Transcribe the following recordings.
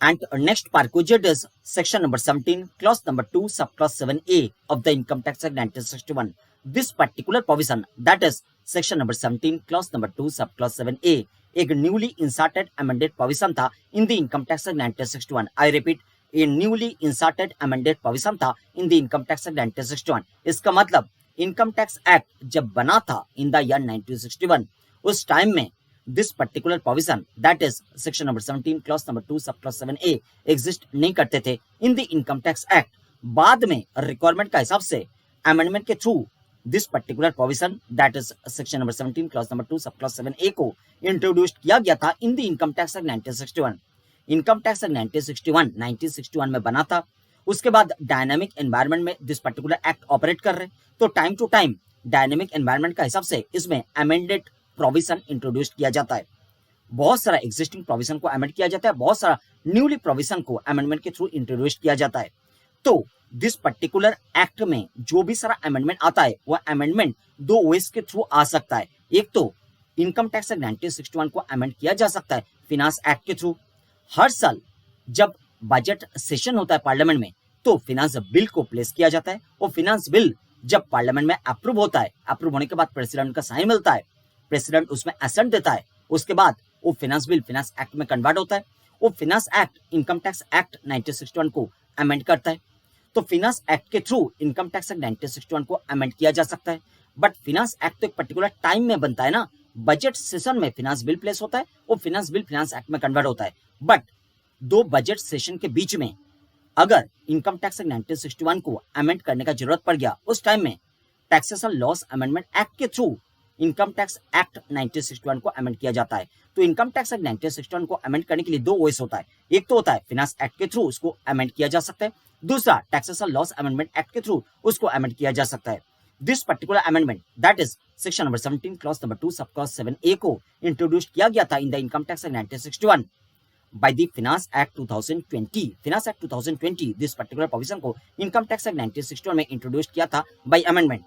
And next perquisite is section number 17, clause number 2, subclause 7A of the Income Tax Act 1961. This particular provision, that is section number 17, clause number 2, subclause 7A, एक newly inserted amended provision था in the Income Tax Act 1961. I repeat, a newly inserted amended provision था in the Income Tax Act 1961. इसका मतलब income tax act जब बना था in the year 1961, उस time में this particular provision, that is section number 17 clause number 2 subclause 7A exist नहीं करते थे in the income tax act. बाद में requirement का हिसाब से amendment के through this particular provision, that is section number 17 clause number 2 subclause 7A को introduced किया गया था in the income tax act 1961. income tax act 1961 में बना था. उसके बाद डायनामिक एनवायरनमेंट में दिस पर्टिकुलर एक्ट ऑपरेट कर रहे, तो time to time dynamic environment का हिसाब से इसमें अमेंडेड प्रोविजन इंट्रोड्यूस किया जाता है. बहुत सारा एग्जिस्टिंग प्रोविजन को अमेंड किया जाता है, बहुत सारा न्यूली प्रोविजन को अमेंडमेंट के थ्रू इंट्रोड्यूस किया जाता है. तो दिस पर्टिकुलर एक्ट में जो भी सारा अमेंडमेंट आता है वह अमेंडमेंट दो वेज के थ्रू आ सकता है. एक तो इनकम टैक्स एक्ट 1961 को अमेंड किया जा सकता है फिनांस एक्ट के थ्रू. हर साल जब बजट सेशन होता है पार्लियामेंट में तो फिनांस बिल को प्लेस किया जाता है, और फिनांस बिल जब पार्लियामेंट में अप्रूव होता है, अप्रूव होने के बाद प्रेसिडेंट का साइन मिलता है, प्रेसिडेंट उसमें असेंट देता है, उसके बाद वो फिनांस बिल फिनांस एक्ट में कन्वर्ट होता है. वो finance act income tax act 1961 को अमेंड करता है. तो फिनांस एक्ट के थ्रू इनकम टैक्स एक्ट 1961 को अमेंड किया जा सकता है. बट फिनांस एक्ट तो एक पर्टिकुलर टाइम में बनता है ना, बजट सेशन में फिनांस बिल प्लेस होता है, वो फिनांस बिल फिनांस एक्ट में कन्वर्ट होता है. बट दो बजट सेशन के बीच में अगर इनकम टैक्स एक्ट 1961 को अमेंड करने का जरूरत पड़ गया, उस टाइम में टैक्सेशन लॉस अमेंडमेंट एक्ट के थ्रू इनकम टैक्स एक्ट 1961 को अमेंड किया जाता है. तो इनकम टैक्स एक्ट 1961 को अमेंड करने के लिए दो वेज होता है. एक तो होता है फिनांस एक्ट के थ्रू उसको अमेंड किया जा सकता है, दूसरा टैक्सेशन लॉस अमेंडमेंट एक्ट के थ्रू उसको अमेंड किया जा सकता है. This particular amendment, that is section number 17 clause number 2 sub clause 7A को इंट्रोड्यूस किया गया था in the income tax act 1961 by the Finance Act 2020. Finance Act 2020 this particular provision को Income Tax Act 1961 में इंट्रोड्यूस किया था by amendment,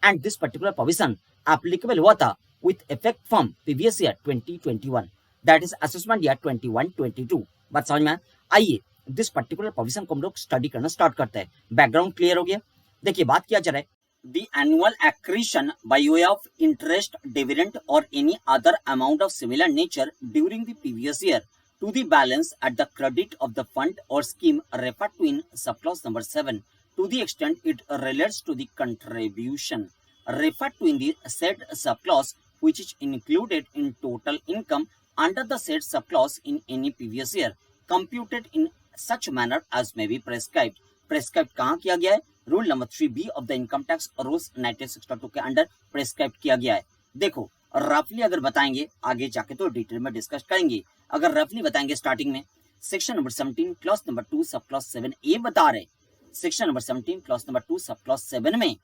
and this particular provision applicable हुआ था with effect from previous year 2021, that is assessment year 21-22. बात समझ में आया? आइए this particular provision को हम लोग स्टडी करना स्टार्ट करते हैं. बैकग्राउंड क्लियर हो गया? देखिए बात किया जा रहा है the annual accretion by way of interest, dividend or any other amount of similar nature during the previous year to the balance at the credit of the fund or scheme referred to in subclause number 7 to the extent it relates to the contribution referred to in the said subclause which is included in total income under the said subclause in any previous year computed in such manner as may be prescribed. Prescribed कहाँ किया गया है? Rule number 3B of the income tax rules 1962 के under prescribe किया गया है. देखो रफली अगर बताएंगे, आगे जाके तो डिटेल में डिस्कस करेंगे. अगर रफली बताएंगे स्टार्टिंग में section number 17 clause number 2 sub clause 7A बता रहे. Section number 17 clause number 2 sub clause 7 में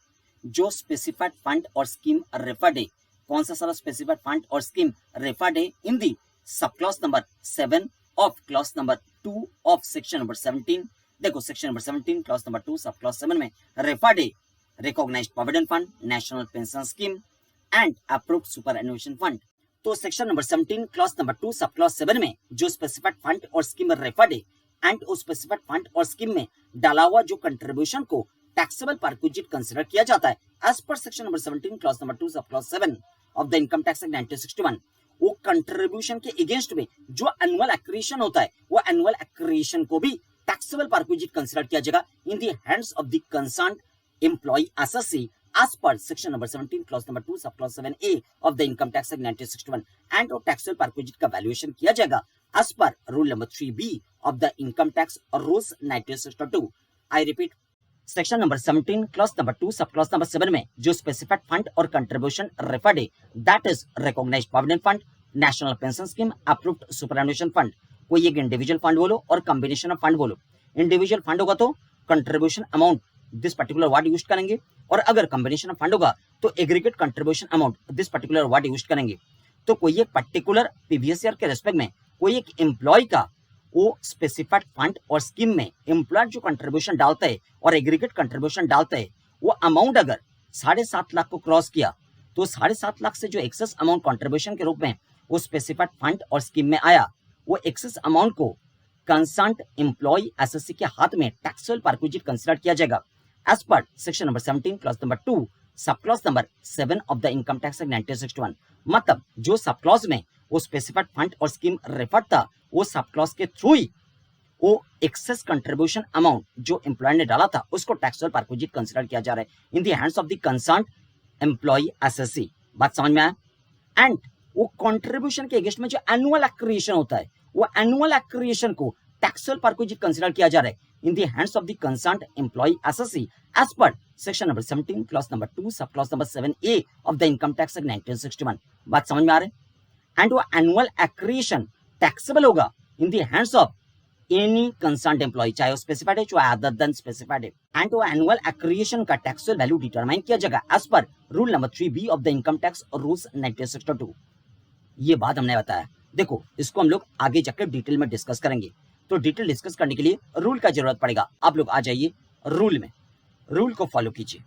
जो स्पेसिफाइड फंड और स्कीम रेफर्ड है, कौन सा सारा स्पेसिफाइड फंड और स्कीम रेफर्ड है in the sub clause number 7 of clause number 2 of section number 17. देखो section number 17 clause number 2 sub clause 7 में रेफर्ड है recognised provident fund, national pension scheme and approved superannuation fund. तो section number 17 clause number 2 sub clause 7 में जो specified fund और scheme referred है and उस specified fund और स्कीम में डाला हुआ जो कंट्रीब्यूशन को टैक्सेबल परक्विजिट कंसीडर किया जाता है as per section number 17 clause number 2 sub clause 7 of the income tax act 1961. वो कंट्रीब्यूशन के अगेंस्ट में जो एनुअल एक्रीशन होता है, वो एनुअल एक्रीशन को भी टैक्सेबल परक्विजिट कंसीडर किया जाएगा in the hands of the concerned employ assessee as per section number 17 clause number 2 sub clause 7A of the income tax act 1961 and और taxable perquisite का valuation किया जाएगा as per rule number 3B of the income tax rules 1962. I repeat, section number 17 clause number 2 sub clause number 7 में जो specified fund और contribution referred है, that is recognized provident fund, national pension scheme, approved superannuation fund. कोई एक individual fund बोलो और combination of fund बोलो. individual fund होगा तो contribution amount this particular word use करेंगे, और अगर कॉम्बिनेशन ऑफ फंड होगा तो aggregate contribution amount this particular word use करेंगे. तो कोई एक पर्टिकुलर प्रीवियस ईयर के रेस्पेक्ट में कोई एक एम्प्लॉय का वो स्पेसिफाइड फंड और स्कीम में एम्प्लॉय जो कंट्रीब्यूशन डालता है और एग्रीगेट कंट्रीब्यूशन डालता है, वो अमाउंट अगर 7.5 लाख को क्रॉस किया तो 7.5 लाख से जो एक्सेस अमाउंट कंट्रीब्यूशन के रूप में वो स्पेसिफाइड फंड और स्कीम में आया, वो एक्सेस अमाउंट को कंसर्न्ड एम्प्लॉय एसएससी के हाथ में टैक्सेबल परक्विजिट कंसिडर किया जाएगा as per section number 17 clause number 2 sub clause number 7 of the income tax act 1961। मतलब जो सब क्लॉज में वो स्पेसिफाइड फंड और स्कीम रेफर था, वो सब क्लॉज के थ्रू ही वो एक्सेस कंट्रीब्यूशन अमाउंट जो एम्प्लॉय ने डाला था उसको टैक्सेबल परक्विजिट कंसिडर किया जा रहा है in the hands of the concerned employ assessee. बात समझ में आया? एंड वो कंट्रीब्यूशन के अगेंस्ट में जो एनुअल एक्रिएशन होता है, वो एनुअल एक्रिएशन को टैक्सेबल परक्विजिट कंसिडर किया जा रहा है in the hands of the concerned employ assessee as per section number 17 clause number 2 sub clause number 7A of the income tax act 1961। बात समझ में आ रहा है? एंड वो एनुअल एक्रिएशन टैक्सेबल होगा in the hands of any concerned employ, चाहे वो specified है चाहे अदर देन स्पेसिफाइड है। एंड वो एनुअल एक्रिएशन का टैक्सेबल वैल्यू डिटरमाइन किया जाएगा as per rule number 3B of the income tax rules 1962। ये बात हमने बताया। देखो इसको हम लोग आगे जाकर डिटेल में डिस्कस करेंगे, तो डिटेल डिस्कस करने के लिए रूल का जरूरत पड़ेगा। आप लोग आ जाइए रूल में, रूल को फॉलो कीजिए।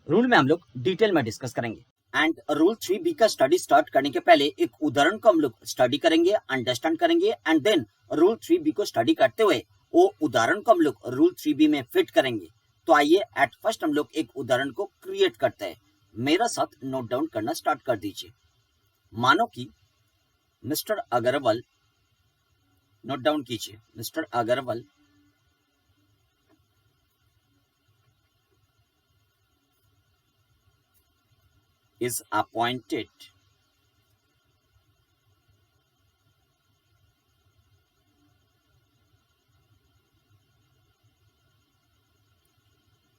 रूल में हम लोग डिटेल में डिस्कस करेंगे। एंड रूल 3B का स्टडी स्टार्ट करने के पहले एक उदाहरण को हम लोग स्टडी करेंगे, अंडरस्टैंड करेंगे एंड देन रूल 3B को स्टडी करते हुए वो उदाहरण को हम लोग रूल 3B में फिट करेंगे। तो आइए एट फर्स्ट हम लोग एक उदाहरण को क्रिएट करते हैं। मेरा साथ नोट डाउन करना स्टार्ट कर दीजिए। मानो कि मिस्टर अग्रवाल, नोट डाउन कीजिए, mister Agarwal is appointed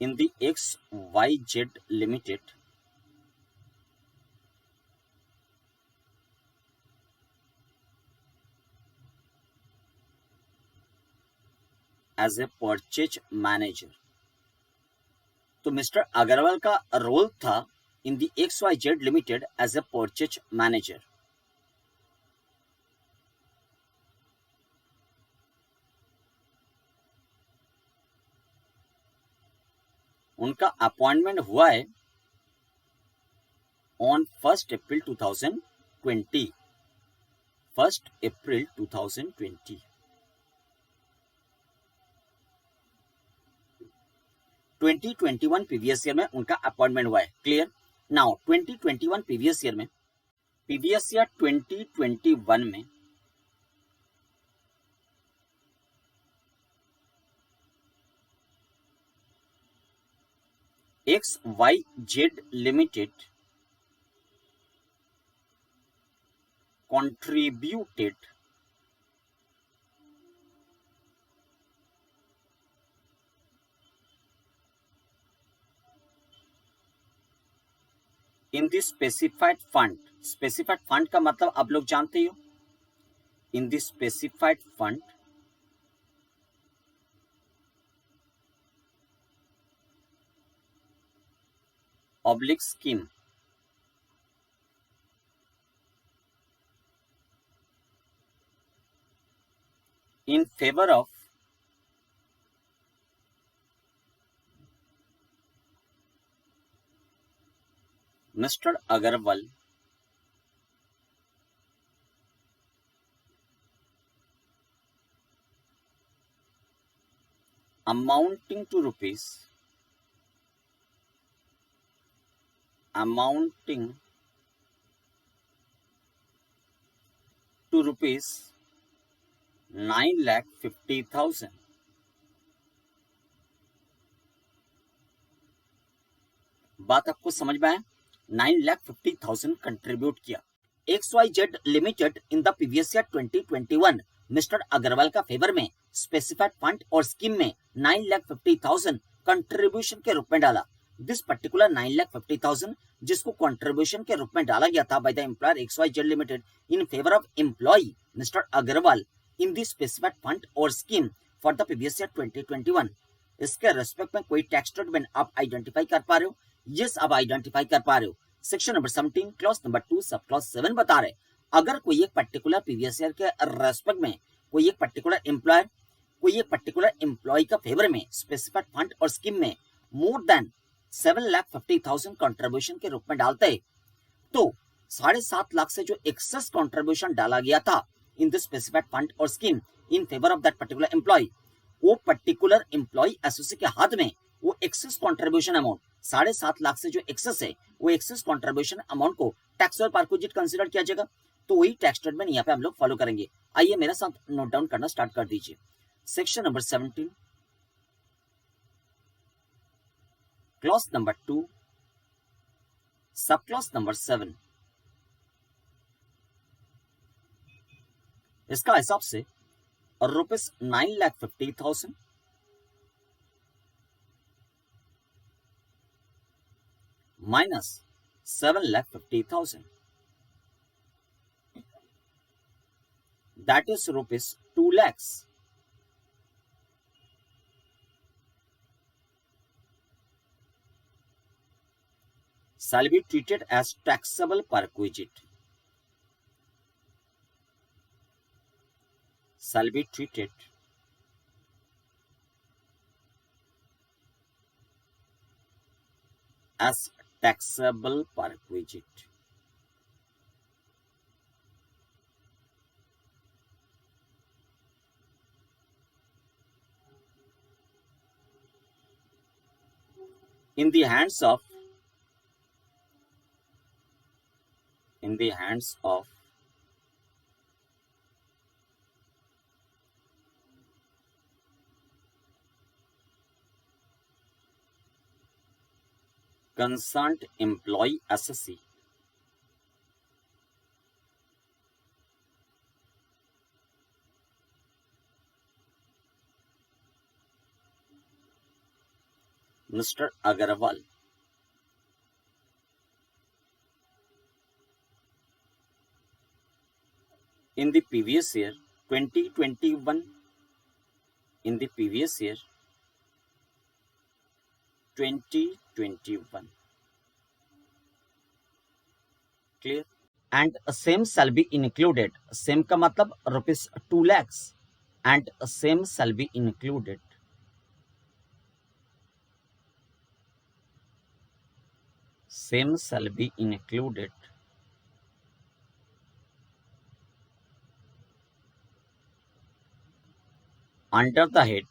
in the XYZ Limited as a purchase manager। तो मिस्टर अग्रवाल का रोल था in the XYZ Limited as a purchase manager। उनका अपॉइंटमेंट हुआ है on 1 April 2020, 1 April 2020। 2021 previous year में उनका अपॉइंटमेंट हुआ है। क्लियर? नाउ 2021 प्रीवियस ईयर में, प्रीवियस ईयर 2021 में XYZ limited contributed in the specified fund। Specified fund का मतलब आप लोग जानते हो, इन the specified fund oblique scheme in favor of Mr. Agarwal amounting to rupees 9,50,000। बात आपको समझ में आया? 9,50,000 कंट्रीब्यूट किया XYZ limited in the previous year 2021 mister Agarwal का फेवर में स्पेसिफाइड फंड और स्कीम में 9,50,000 कंट्रीब्यूशन के रूप में डाला। दिस पर्टिकुलर 9,50,000 जिसको कंट्रीब्यूशन के रूप में डाला गया था by the employer XYZ limited in favour of employee mister Agarwal in the specified fund और scheme for the previous year 2021। इसके रेस्पेक्ट में कोई टैक्स स्टेटमेंट आप आइडेंटिफाई कर पा रहे हो? यस, आप आइडेंटिफाई कर पा रहे हो। Section number 17 clause number 2 sub clause 7 बता रहे अगर कोई एक पर्टिकुलर प्रीवियस ईयर के रेस्पेक्ट में कोई एक पर्टिकुलर एम्प्लॉयर कोई एक पर्टिकुलर एम्प्लॉय का फेवर में स्पेसिफाइड फंड और स्कीम में मोर देन 7,50,000 कंट्रीब्यूशन के रूप में डालते हैं, तो 7.5 लाख से जो एक्सेस कंट्रीब्यूशन डाला गया था इन द स्पेसिफाइड फंड और scheme in favour of that particular employ, वो पर्टिकुलर एम्प्लॉय एसोसी के हाथ में वो एक्सेस कॉन्ट्रीब्यूशन अमाउंट 7.5 लाख से जो एक्सेस है वो एक्सेस कॉन्ट्रीब्यूशन अमाउंट को टैक्सेबल परक्विजिट कंसीडर किया जाएगा। तो वही टैक्स स्टेटमेंट यहाँ पे हम लोग फॉलो करेंगे। आइए मेरे साथ नोट डाउन करना स्टार्ट कर दीजिए। Section number 17 clause number 2 sub clause number 7, इसका हिसाब से ₹9,50,000 minus 7,50,000, that is ₹2 lakhs. Shall be treated as taxable perquisite. Shall be treated as taxable perquisite. In the hands of concerned employee assessee, Mr. Agarwal, in the previous year 2021, in the previous year 2021, clear, and same shall be included, same का मतलब ₹2 lakhs, and same shall be included under the head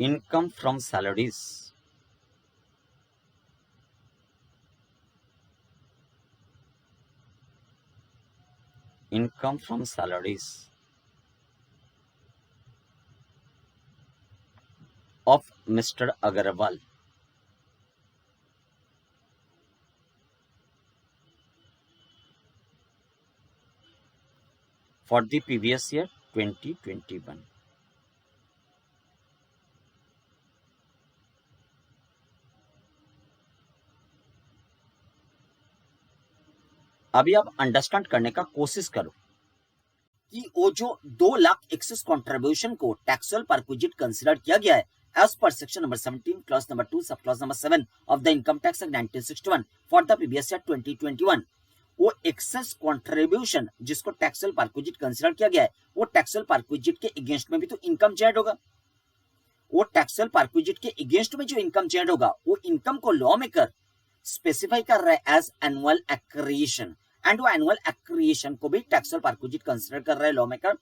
income from salaries, of Mr. Agarwal, for the previous year 2021. अभी आप understand करने का कोशिश करो कि वो जो 2 लाख एक्सेस कंट्रीब्यूशन को टैक्सेबल परक्विजिट कंसीडर किया गया है as per section number 17 clause number 2 sub clause number 7 of the income tax act 1961 for the previous year 2021, वो एक्सेस कंट्रीब्यूशन जिसको टैक्सेबल परक्विजिट कंसीडर किया गया है वो टैक्सेबल परक्विजिट के अगेंस्ट में भी तो इनकम जनरेट होगा। वो टैक्सेबल परक्विजिट के अगेंस्ट में जो इनकम जनरेट होगा वो इनकम को लॉ मेकर स्पेसिफाई कर रहा है एज एनुअल एक्रिएशन, एंड वो एनुअल एक्रिएशन को भी टैक्सेबल परक्विजिट कंसीडर कर रहा है law maker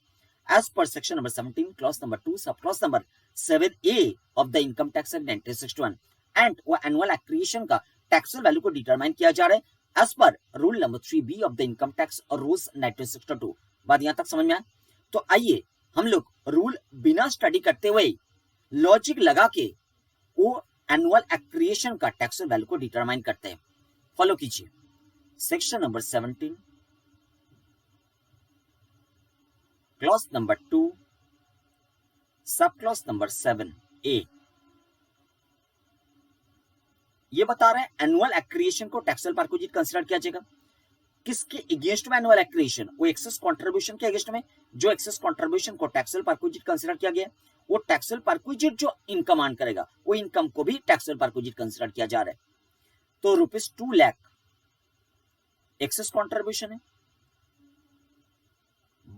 as per section number 17 clause number 2 sub clause number 7A of the income tax act 1961, and वो एनुअल एक्रिएशन का टैक्सेबल वैल्यू को determine किया जा रहा है as per rule number 3B of the income tax rules 1962। बात यहां तक समझ में आया? तो आइए हम लोग रूल बिना स्टडी करते हुए लॉजिक लगा के वो एनुअल एक्रिएशन का टैक्सेबल वैल्यू को डिटरमाइन करते हैं। फॉलो कीजिए। Section number 17 clause number 2 sub clause number 7A ये बता रहे हैं एनुअल एक्रिएशन को टैक्सेबल परक्विजिट कंसीडर किया जाएगा। किसके अगेंस्ट में एनुअल एक्रिएशन? वो एक्सेस कंट्रीब्यूशन के अगेंस्ट में। जो एक्सेस कंट्रीब्यूशन को टैक्सेबल परक्विजिट कंसीडर किया गया वो टैक्सेबल परक्विजिट जो इनकम अर्न करेगा वो इनकम को भी टैक्सेबल परक्विजिट कंसीडर किया जा रहा है। तो ₹2 लाख एक्सेस कंट्रीब्यूशन है,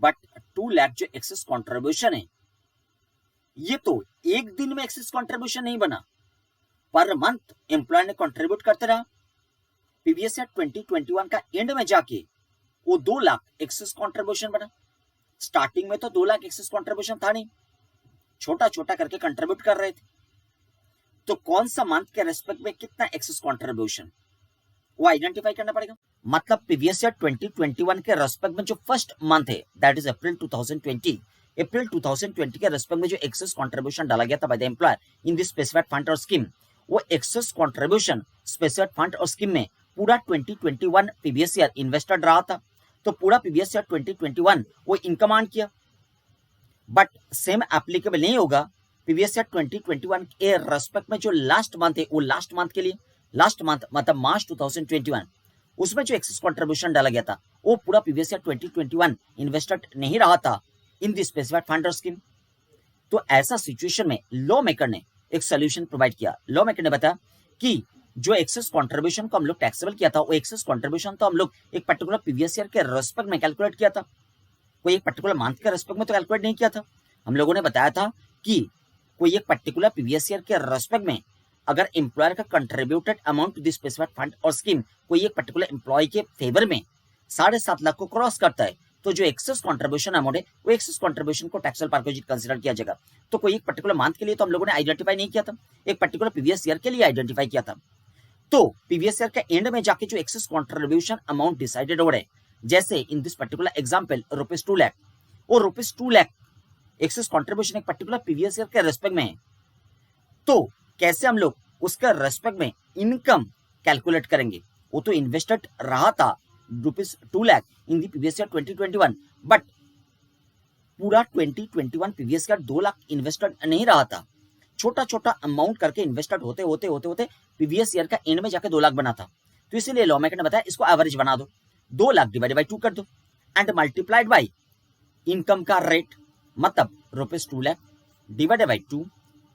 बट 2 लाख जो एक्सेस कंट्रीब्यूशन है ये तो एक दिन में एक्सेस कंट्रीब्यूशन नहीं बना, पर मंथ एम्प्लॉय ने कंट्रीब्यूट करते रहा प्रीवियस ईयर 2021 का एंड में जाके वो 2 लाख एक्सेस कंट्रीब्यूशन बना। स्टार्टिंग में तो 2 लाख एक्सेस कंट्रीब्यूशन था नहीं, छोटा छोटा करके कंट्रीब्यूट कर रहे थे। तो कौन सा मंथ के रेस्पेक्ट में कितना एक्सेस कंट्रीब्यूशन वो आइडेंटिफाई करना पड़ेगा। मतलब प्रीवियस ईयर 2021 के रेस्पेक्ट में जो फर्स्ट मंथ है दैट इज अप्रैल 2020, अप्रैल 2020 के रेस्पेक्ट में जो एक्सेस कंट्रीब्यूशन डाला गया था by the employer in this specified fund और स्कीम, वो एक्सेस कंट्रीब्यूशन स्पेसिफाइड फंड और स्कीम में पूरा 2021 प्रीवियस ईयर इन्वेस्टेड रहा था। तो पूरा प्रीवियस ईयर 2021 वो इनकम अर्न किया। बट सेम एप्लीकेबल नहीं होगा प्रीवियस ईयर 2021 के रेस्पेक्ट में जो लास्ट मंथ है वो लास्ट मंथ के लिए। लास्ट मंथ मतलब मार्च 2021 उसमें जो एक्सेस कंट्रीब्यूशन डाला गया था वो पूरा प्रीवियस ईयर 2021 इन्वेस्टेड नहीं रहा था इन दी स्पेसिफाइड फंड और स्कीम। तो ऐसा सिचुएशन में लॉ मेकर ने एक सोल्यूशन प्रोवाइड किया। लॉ मेकर ने बताया कि जो एक्सेस कंट्रीब्यूशन को हम लोग टैक्सेबल किया था वो एक्सेस कंट्रीब्यूशन तो हम लोग एक पर्टिकुलर प्रीवियस ईयर के रेस्पेक्ट में कैलकुलेट किया था, कोई एक पर्टिकुलर मंथ के रेस्पेक्ट में तो कैलकुलेट नहीं किया था। हम लोगों ने बताया था कि कोई एक पर्टिकुलर प्रीवियस ईयर के रेस्पेक्ट में अगर एम्प्लॉयर का contributed amount to the specified fund और स्कीम कोई एक पर्टिकुलर एम्प्लॉय के फेवर में 7.5 लाख को क्रॉस करता है तो जो एक्सेस कंट्रीब्यूशन अमाउंट है वो एक्सेस कंट्रीब्यूशन को टैक्सेबल पर्पस कंसीडर किया जाएगा। तो कोई एक पर्टिकुलर मंथ के लिए तो हम लोगों ने आइडेंटिफाई नहीं किया था, एक पर्टिकुलर प्रीवियस ईयर के लिए आइडेंटिफाई किया था। तो प्रीवियस ईयर के एंड में जाके जो एक्सेस कंट्रीब्यूशन अमाउंट डिसाइडेड हो रहा है, जैसे in this particular example ₹2 lakh, वो ₹2 लाख एक्सेस कंट्रीब्यूशन एक पर्टिकुलर प्रीवियस ईयर के रेस्पेक्ट में है। तो कैसे हम लोग उसका रेस्पेक्ट में इनकम कैलकुलेट करेंगे। वो तो इन्वेस्टेड रहा था ₹2 लाख इन दी प्रीवियस ईयर 2021, बट पूरा 2021 प्रीवियस ईयर 2 लाख इन्वेस्टेड नहीं रहा था, छोटा छोटा अमाउंट करके इन्वेस्टेड होते होते होते होते प्रीवियस ईयर का एंड में जाके 2 लाख बना था। तो इसीलिए लॉ मेकर ने बताया इसको एवरेज बना दो, 2 लाख डिवाइडेड बाई 2 कर दो एंड मल्टीप्लाइड बाई इनकम का रेट, मतलब ₹2 lakh divided by 2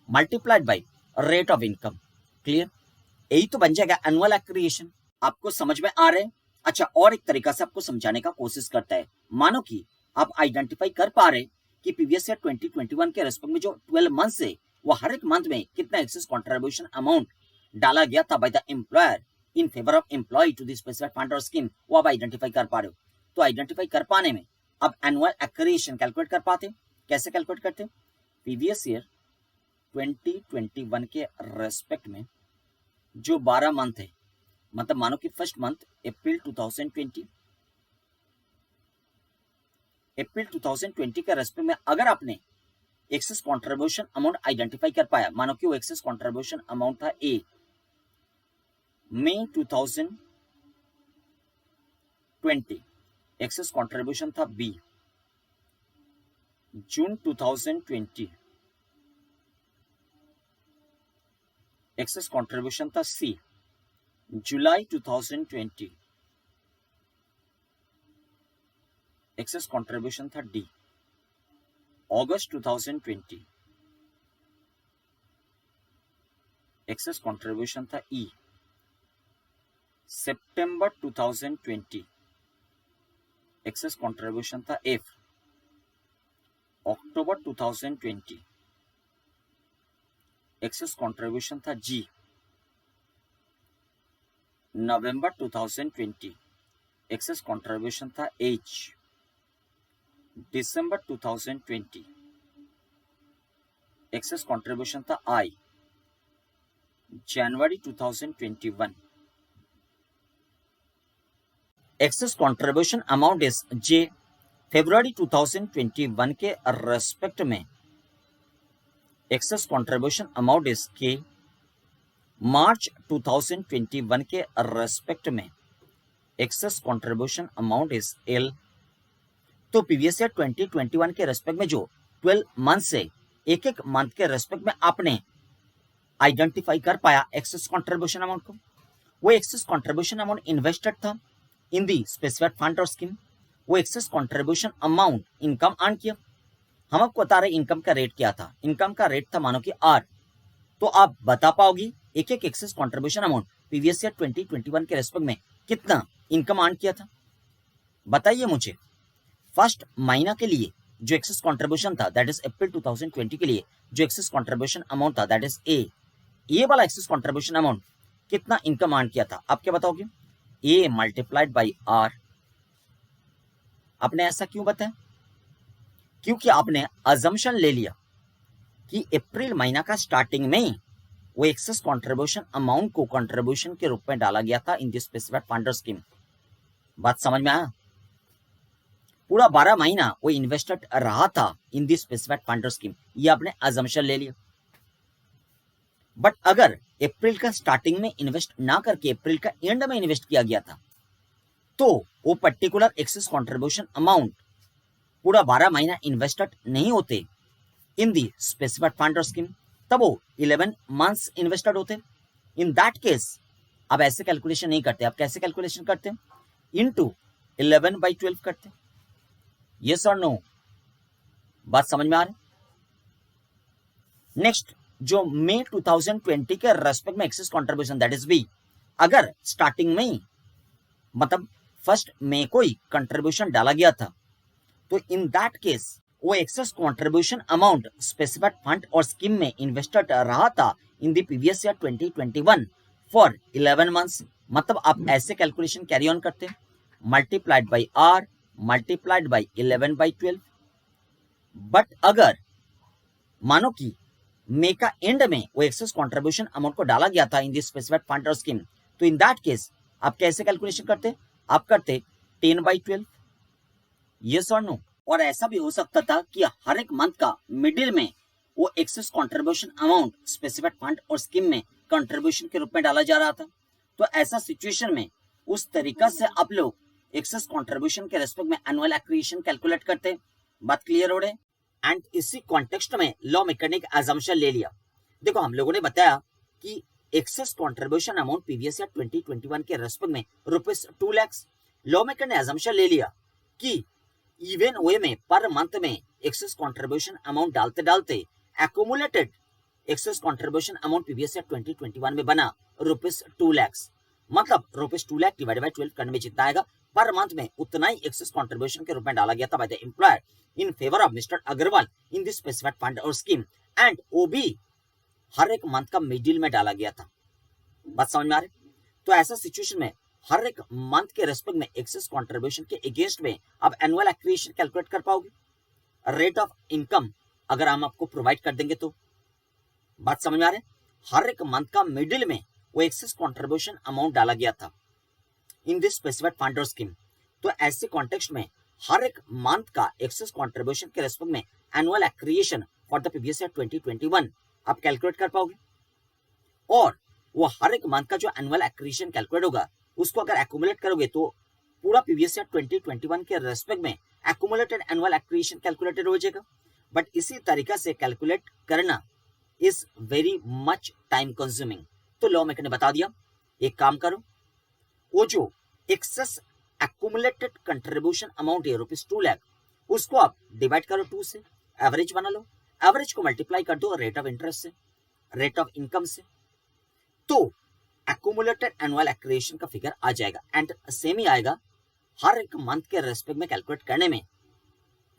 multiplied by rate of income. Clear, यही तो बन जाएगा एनुअल एक्रिएशन। आपको समझ में आ रहा है? अच्छा, और एक तरीका से आपको समझाने का कोशिश करता है। मानो कि आप आइडेंटिफाई कर पा रहे कि प्रीवियस ईयर 2021 के रेस्पेक्ट में जो 12 मंथ है वो हर एक मंथ में कितना एक्सेस कंट्रीब्यूशन अमाउंट डाला गया था by the employer in favour of employ to the specified fund और स्कीम, वो आप आइडेंटिफाई कर पा रहे हो। तो आइडेंटिफाई कर पाने में अब एनुअल एक्रिएशन कैलकुलेट कर पाते। कैसे कैलकुलेट करते? प्रीवियस ईयर 2021 के रेस्पेक्ट में जो 12 मंथ है, मतलब मानो कि फर्स्ट मंथ अप्रैल 2020, अप्रैल 2020 के रेस्पेक्ट में अगर आपने एक्सेस कंट्रीब्यूशन अमाउंट आइडेंटिफाई कर पाया, मानो कि वो एक्सेस कंट्रीब्यूशन अमाउंट था ए, मई 2020 एक्सेस कंट्रीब्यूशन था बी, जून 2020 एक्सेस कंट्रीब्यूशन था सी, जुलाई 2020 एक्सेस कंट्रीब्यूशन था डी, अगस्त 2020 एक्सेस कंट्रीब्यूशन था ई, सितंबर 2020 एक्सेस कंट्रीब्यूशन था एफ, अक्टूबर 2020 एक्सेस कंट्रीब्यूशन था जी, नवंबर 2020 एक्सेस कंट्रीब्यूशन था एच, दिसंबर 2020 एक्सेस कंट्रीब्यूशन था आई, जनवरी 2021 एक्सेस कंट्रीब्यूशन अमाउंट इज जे, फरवरी 2021 के रेस्पेक्ट में एक्सेस कंट्रीब्यूशन अमाउंट इज के, मार्च 2021 के रेस्पेक्ट में excess contribution amount is L. तो प्रीवियस ईयर 2021 के रेस्पेक्ट में जो 12 मंथ से एक एक मंथ के रेस्पेक्ट में आपने आइडेंटिफाई कर पाया एक्सेस कंट्रीब्यूशन अमाउंट को, वो एक्सेस कंट्रीब्यूशन अमाउंट इन्वेस्टेड था इन दी स्पेसिफाइड फंड और स्कीम, वो excess contribution amount income earn किया। हम आपको बता रहे इनकम का रेट क्या था, इनकम का रेट था मानो कि आर। तो आप बता पाओगे एक एक excess contribution amount previous year 2021 के रेस्पेक्ट में कितना इनकम अर्न किया था? बताइए मुझे। फर्स्ट महीना के लिए जो एक्सेस कंट्रीब्यूशन था दैट इज अप्रैल 2020 के लिए जो एक्सेस कंट्रीब्यूशन अमाउंट था दैट इज ए, ये वाला एक्सेस कंट्रीब्यूशन अमाउंट कितना इनकम अर्न किया था आप क्या बताओगे? ए मल्टीप्लाइड बाई आर। आपने ऐसा क्यों बताया? क्योंकि आपने अजम्पशन ले लिया कि अप्रैल महीना का स्टार्टिंग में ही वो एक्सेस कंट्रीब्यूशन अमाउंट को कंट्रीब्यूशन के रूप में डाला गया था in this specified fund scheme. बात समझ में आया? पूरा 12 महीना वो इन्वेस्टेड रहा था in this specified fund scheme, ये आपने अजम्पशन ले लिया। बट अगर अप्रैल का स्टार्टिंग में इन्वेस्ट ना करके अप्रैल का एंड में इन्वेस्ट किया गया था, तो वो पर्टिकुलर एक्सेस कंट्रीब्यूशन अमाउंट पूरा 12 महीना इन्वेस्टेड नहीं होते इन दी स्पेसिफाइड फंड स्कीम, तब वो 11 मंथ्स इन्वेस्टेड होते। इन दैट केस आप ऐसे कैलकुलेशन नहीं करते। आप कैसे कैलकुलेशन करते? इनटू 11/12 करते। यस और नो? बात समझ में आ रही? नेक्स्ट, जो मई 2020 के रेस्पेक्ट में excess contribution that is B, अगर स्टार्टिंग में ही मतलब 1 मई को ही कंट्रीब्यूशन डाला गया था, तो इन दैट केस वो excess contribution amount specified fund और स्कीम में इन्वेस्टेड रहा था in the previous year 2021 for 11 months. मतलब आप ऐसे कैलकुलेशन कैरी ऑन करते हैं, multiplied by or multiplied by 11/12। But अगर मानो कि मई का एंड में वो एक्सेस कंट्रीब्यूशन अमाउंट को डाला गया था इन दिस स्पेसिफाइड फंड और स्कीम, तो इन दैट केस आप कैसे कैलकुलेशन करते? आप करते 10/12। यस और नो? और ऐसा भी हो सकता था कि हर एक मंथ का मिडिल में वो excess contribution amount specified fund और स्कीम में कंट्रीब्यूशन के रूप में डाला जा रहा था। तो ऐसा सिचुएशन में उस तरीका से आप लोग एक्सेस कंट्रीब्यूशन के रेस्पेक्ट में एनुअल एक्रीशन कैलकुलेट करते। बात क्लियर हो रही? एंड इसी कॉन्टेक्स्ट में लॉ मैकेनिक अजम्पशन ले लिया। देखो, हम लोगों ने बताया कि excess contribution amount previous year 2021 के रेस्पेक्ट में ₹2 लाख। लॉ मेकर ने अजम्पशन ले लिया कि इवन वे में पर मंथ में एक्सेस कंट्रीब्यूशन अमाउंट डालते डालते accumulated excess contribution amount previous year 2021 में बना ₹2 लाख। मतलब ₹2 लाख डिवाइड बाय 12 करने में जितना आएगा पर मंथ में उतना ही एक्सेस कंट्रीब्यूशन के रूप में डाला गया था by the employer in favour of mister Agarwal in this specified fund और स्कीम, एंड वो भी हर एक मंथ का मिडिल में डाला गया था। बात समझ में आ रही? तो ऐसा सिचुएशन में हर एक मंथ के रेस्पेक्ट में एक्सेस कंट्रीब्यूशन के अगेंस्ट में आप एनुअल एक्रीशन कैलकुलेट कर पाओगे। रेट ऑफ इनकम अगर हम आपको प्रोवाइड कर देंगे तो। बात समझ में आ रही? हर एक मंथ का मिडिल में वो एक्सेस कंट्रीब्यूशन अमाउंट डाला गया था इन दिस स्पेसिफाइड फंड और स्कीम। तो ऐसे कॉन्टेक्स्ट में हर एक मंथ का एक्सेस कंट्रीब्यूशन के रेस्पेक्ट में annual aeration for the previous year 2021 आप कैलकुलेट कर पाओगे। और वो हर एक मंथ का जो एनुअल एक्रिएशन कैलकुलेट होगा उसको अगर एक्यूमुलेट करोगे तो पूरा प्रीवियस ईयर 2021 के रेस्पेक्ट में एक्यूमुलेटेड एनुअल एक्रिएशन कैलकुलेटेड हो जाएगा। बट इसी तरीका से कैलकुलेट करना is very much time consuming. तो लॉ मेकर ने बता दिया, एक काम करो, वो जो एक्सेस एक्यूमुलेटेड कंट्रीब्यूशन अमाउंट है ₹2 लाख, उसको आप डिवाइड करो 2 से, एवरेज बना लो, एवरेज को मल्टीप्लाई कर दो रेट ऑफ इंटरेस्ट से, रेट ऑफ इनकम से, तो एक्यूमुलेटेड एनुअल एक्रिएशन का फिगर आ जाएगा। एंड सेम ही आएगा हर एक मंथ के रेस्पेक्ट में कैलकुलेट करने में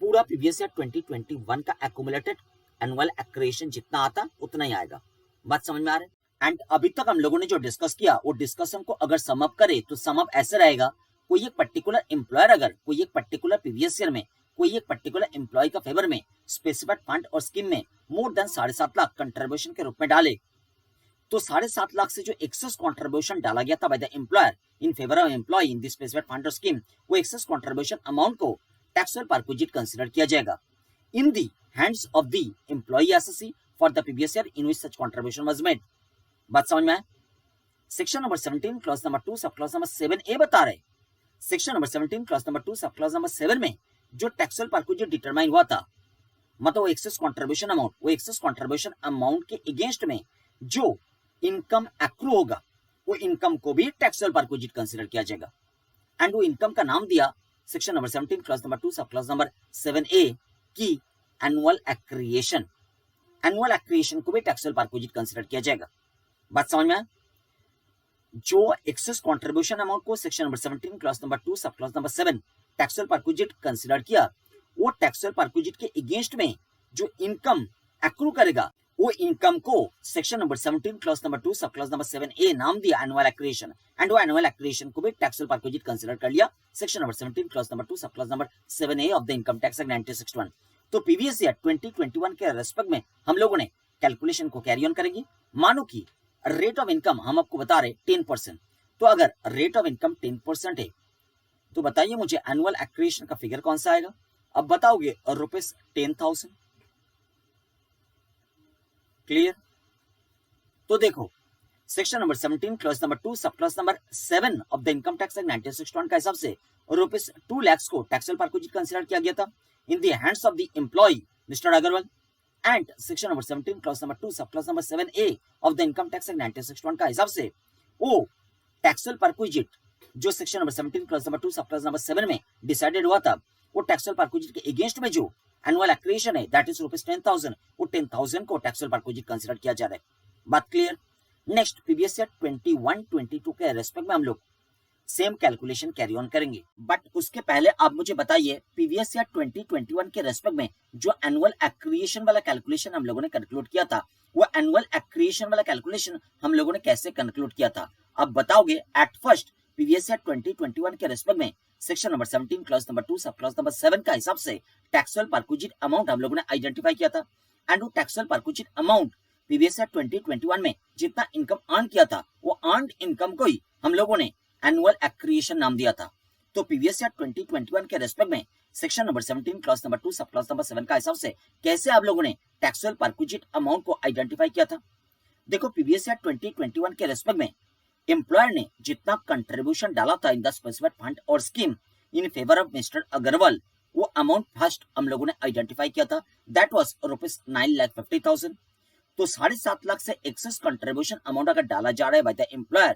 पूरा प्रीवियस ईयर 2021 का एक्यूमुलेटेड एनुअल एक्रिएशन जितना आता उतना ही आएगा। बात समझ में आ रहा है? एंड अभी तक हम लोगों ने जो डिस्कस किया वो डिस्कशन को अगर समअप करे तो समअप ऐसे रहेगा, कोई एक पर्टिकुलर एम्प्लॉयर अगर कोई एक पर्टिकुलर प्रीवियस ईयर में कोई एक पर्टिकुलर एम्प्लॉय का फेवर में स्पेसिफाइड फंड और स्कीम में मोर देन 7.5 लाख कंट्रीब्यूशन के रूप में डाले, तो 7.5 लाख से जो एक्सेस कंट्रीब्यूशन डाला गया था by the employer in favour of employee in this specified fund और स्कीम, वो एक्सेस कंट्रीब्यूशन अमाउंट को टैक्सेबल परक्विजिट कंसीडर किया जाएगा in the hands of the employee assessee for the previous year in which such contribution was made. बात समझ में आया? Section number 17 clause number 2 sub clause number 7A बता रहे, section number 17 clause number 2 sub clause number 7 में जो taxable perquisite determine हुआ था, मतलब वो एक्सेस कंट्रीब्यूशन अमाउंट, वो एक्सेस कंट्रीब्यूशन अमाउंट के अगेंस्ट में जो इनकम एक्रू होगा वो इनकम को भी टैक्सेबल परक्विजिट कंसीडर किया जाएगा। एंड वो इनकम का नाम दिया section number 17 clause number 2 sub clause number 7A की एनुअल एक्रिएशन। एनुअल एक्रिएशन को भी टैक्सेबल परक्विजिट कंसीडर किया जाएगा। बात समझ में आया? जो एक्सेस कंट्रीब्यूशन अमाउंट को section number 17 clause number 2 sub clause number 7 taxable perquisite consider किया, वो टैक्सेबल परक्विजिट के अगेंस्ट में जो इनकम एक्रू करेगा वो इनकम को section number 17 clause number 2 sub clause number 7A नाम दिया एनुअल एक्रिएशन, एंड वो एनुअल एक्रिएशन को भी टैक्सेबल परक्विजिट कंसीडर कर लिया section number 17 clause number 2 sub clause number 7A of the income tax act 1961। तो प्रीवियस ईयर 2021 के respect में हम लोगों ने कैलकुलेशन को कैरी ऑन करेंगे। मानो कि रेट ऑफ इनकम हम आपको बता रहे 10%, तो अगर रेट ऑफ इनकम 10% है तो बताइए मुझे एनुअल एक्रिएशन का फिगर कौन सा आएगा। अब बताओगे ₹10,000। क्लियर? तो देखो section number 17 clause number 2 sub clause number 7 of the income tax act 1961 का हिसाब से ₹2 लाख को टैक्सेबल परक्विजिट कंसीडर किया गया था in the hands of the employee mister Agarwal, and section number 17 clause number 2 sub clause number 7A of the income tax act 1961 का हिसाब से वो टैक्सेबल परक्विजिट जो section number 17 clause number 2 sub clause number 7 में decided हुआ था, वो taxable perquisite के अगेंस्ट में जो एनुअल एक्रिएशन है दैट इज ₹10,000, वो 10,000 को टैक्सेबल परक्विजिट कंसीडर किया जा रहा है। बात क्लियर? नेक्स्ट प्रीवियस ईयर 21-22 के रेस्पेक्ट में हम लोग सेम कैलकुलेशन कैरी ऑन करेंगे, बट उसके पहले आप मुझे बताइए प्रीवियस ईयर 2021 के रेस्पेक्ट में जो एनुअल एक्रिएशन वाला कैलकुलेशन हम लोगों ने कंक्लूड किया था, वो एनुअल एक्रिएशन वाला कैलकुलेशन हम लोगों ने कैसे कंक्लूड किया था। अब बताओगे एट फर्स्ट प्रीवियस ईयर 2021 के रेस्पेक्ट में section number 17 clause number 2 sub clause number 7 का हिसाब से टैक्सेबल परक्विजिट अमाउंट हम लोगों ने आइडेंटिफाई किया था, एंड वो taxable perquisite amount previous year 2021 में जितना इनकम अर्न किया था वो अर्न्ड इनकम को ही हम लोगों ने एनुअल एक्रिएशन नाम दिया था। तो प्रीवियस ईयर 2021 के रेस्पेक्ट में section number 17 clause number 2 sub clause number 7 का हिसाब से कैसे आप लोगों ने टैक्सेबल परक्विजिट अमाउंट को आइडेंटिफाई किया था। देखो प्रीवियस ईयर 2021 के रेस्पेक्ट में एम्प्लॉयर ने जितना कंट्रीब्यूशन डाला था इन द स्पेसिफाइड फंड और scheme in favour of mister Agarwal, वो अमाउंट फर्स्ट हम लोगों ने आइडेंटिफाई किया था, दैट वाज ₹9,50,000। तो 7.5 लाख से एक्सेस कंट्रीब्यूशन अमाउंट अगर डाला जा रहा है by the employer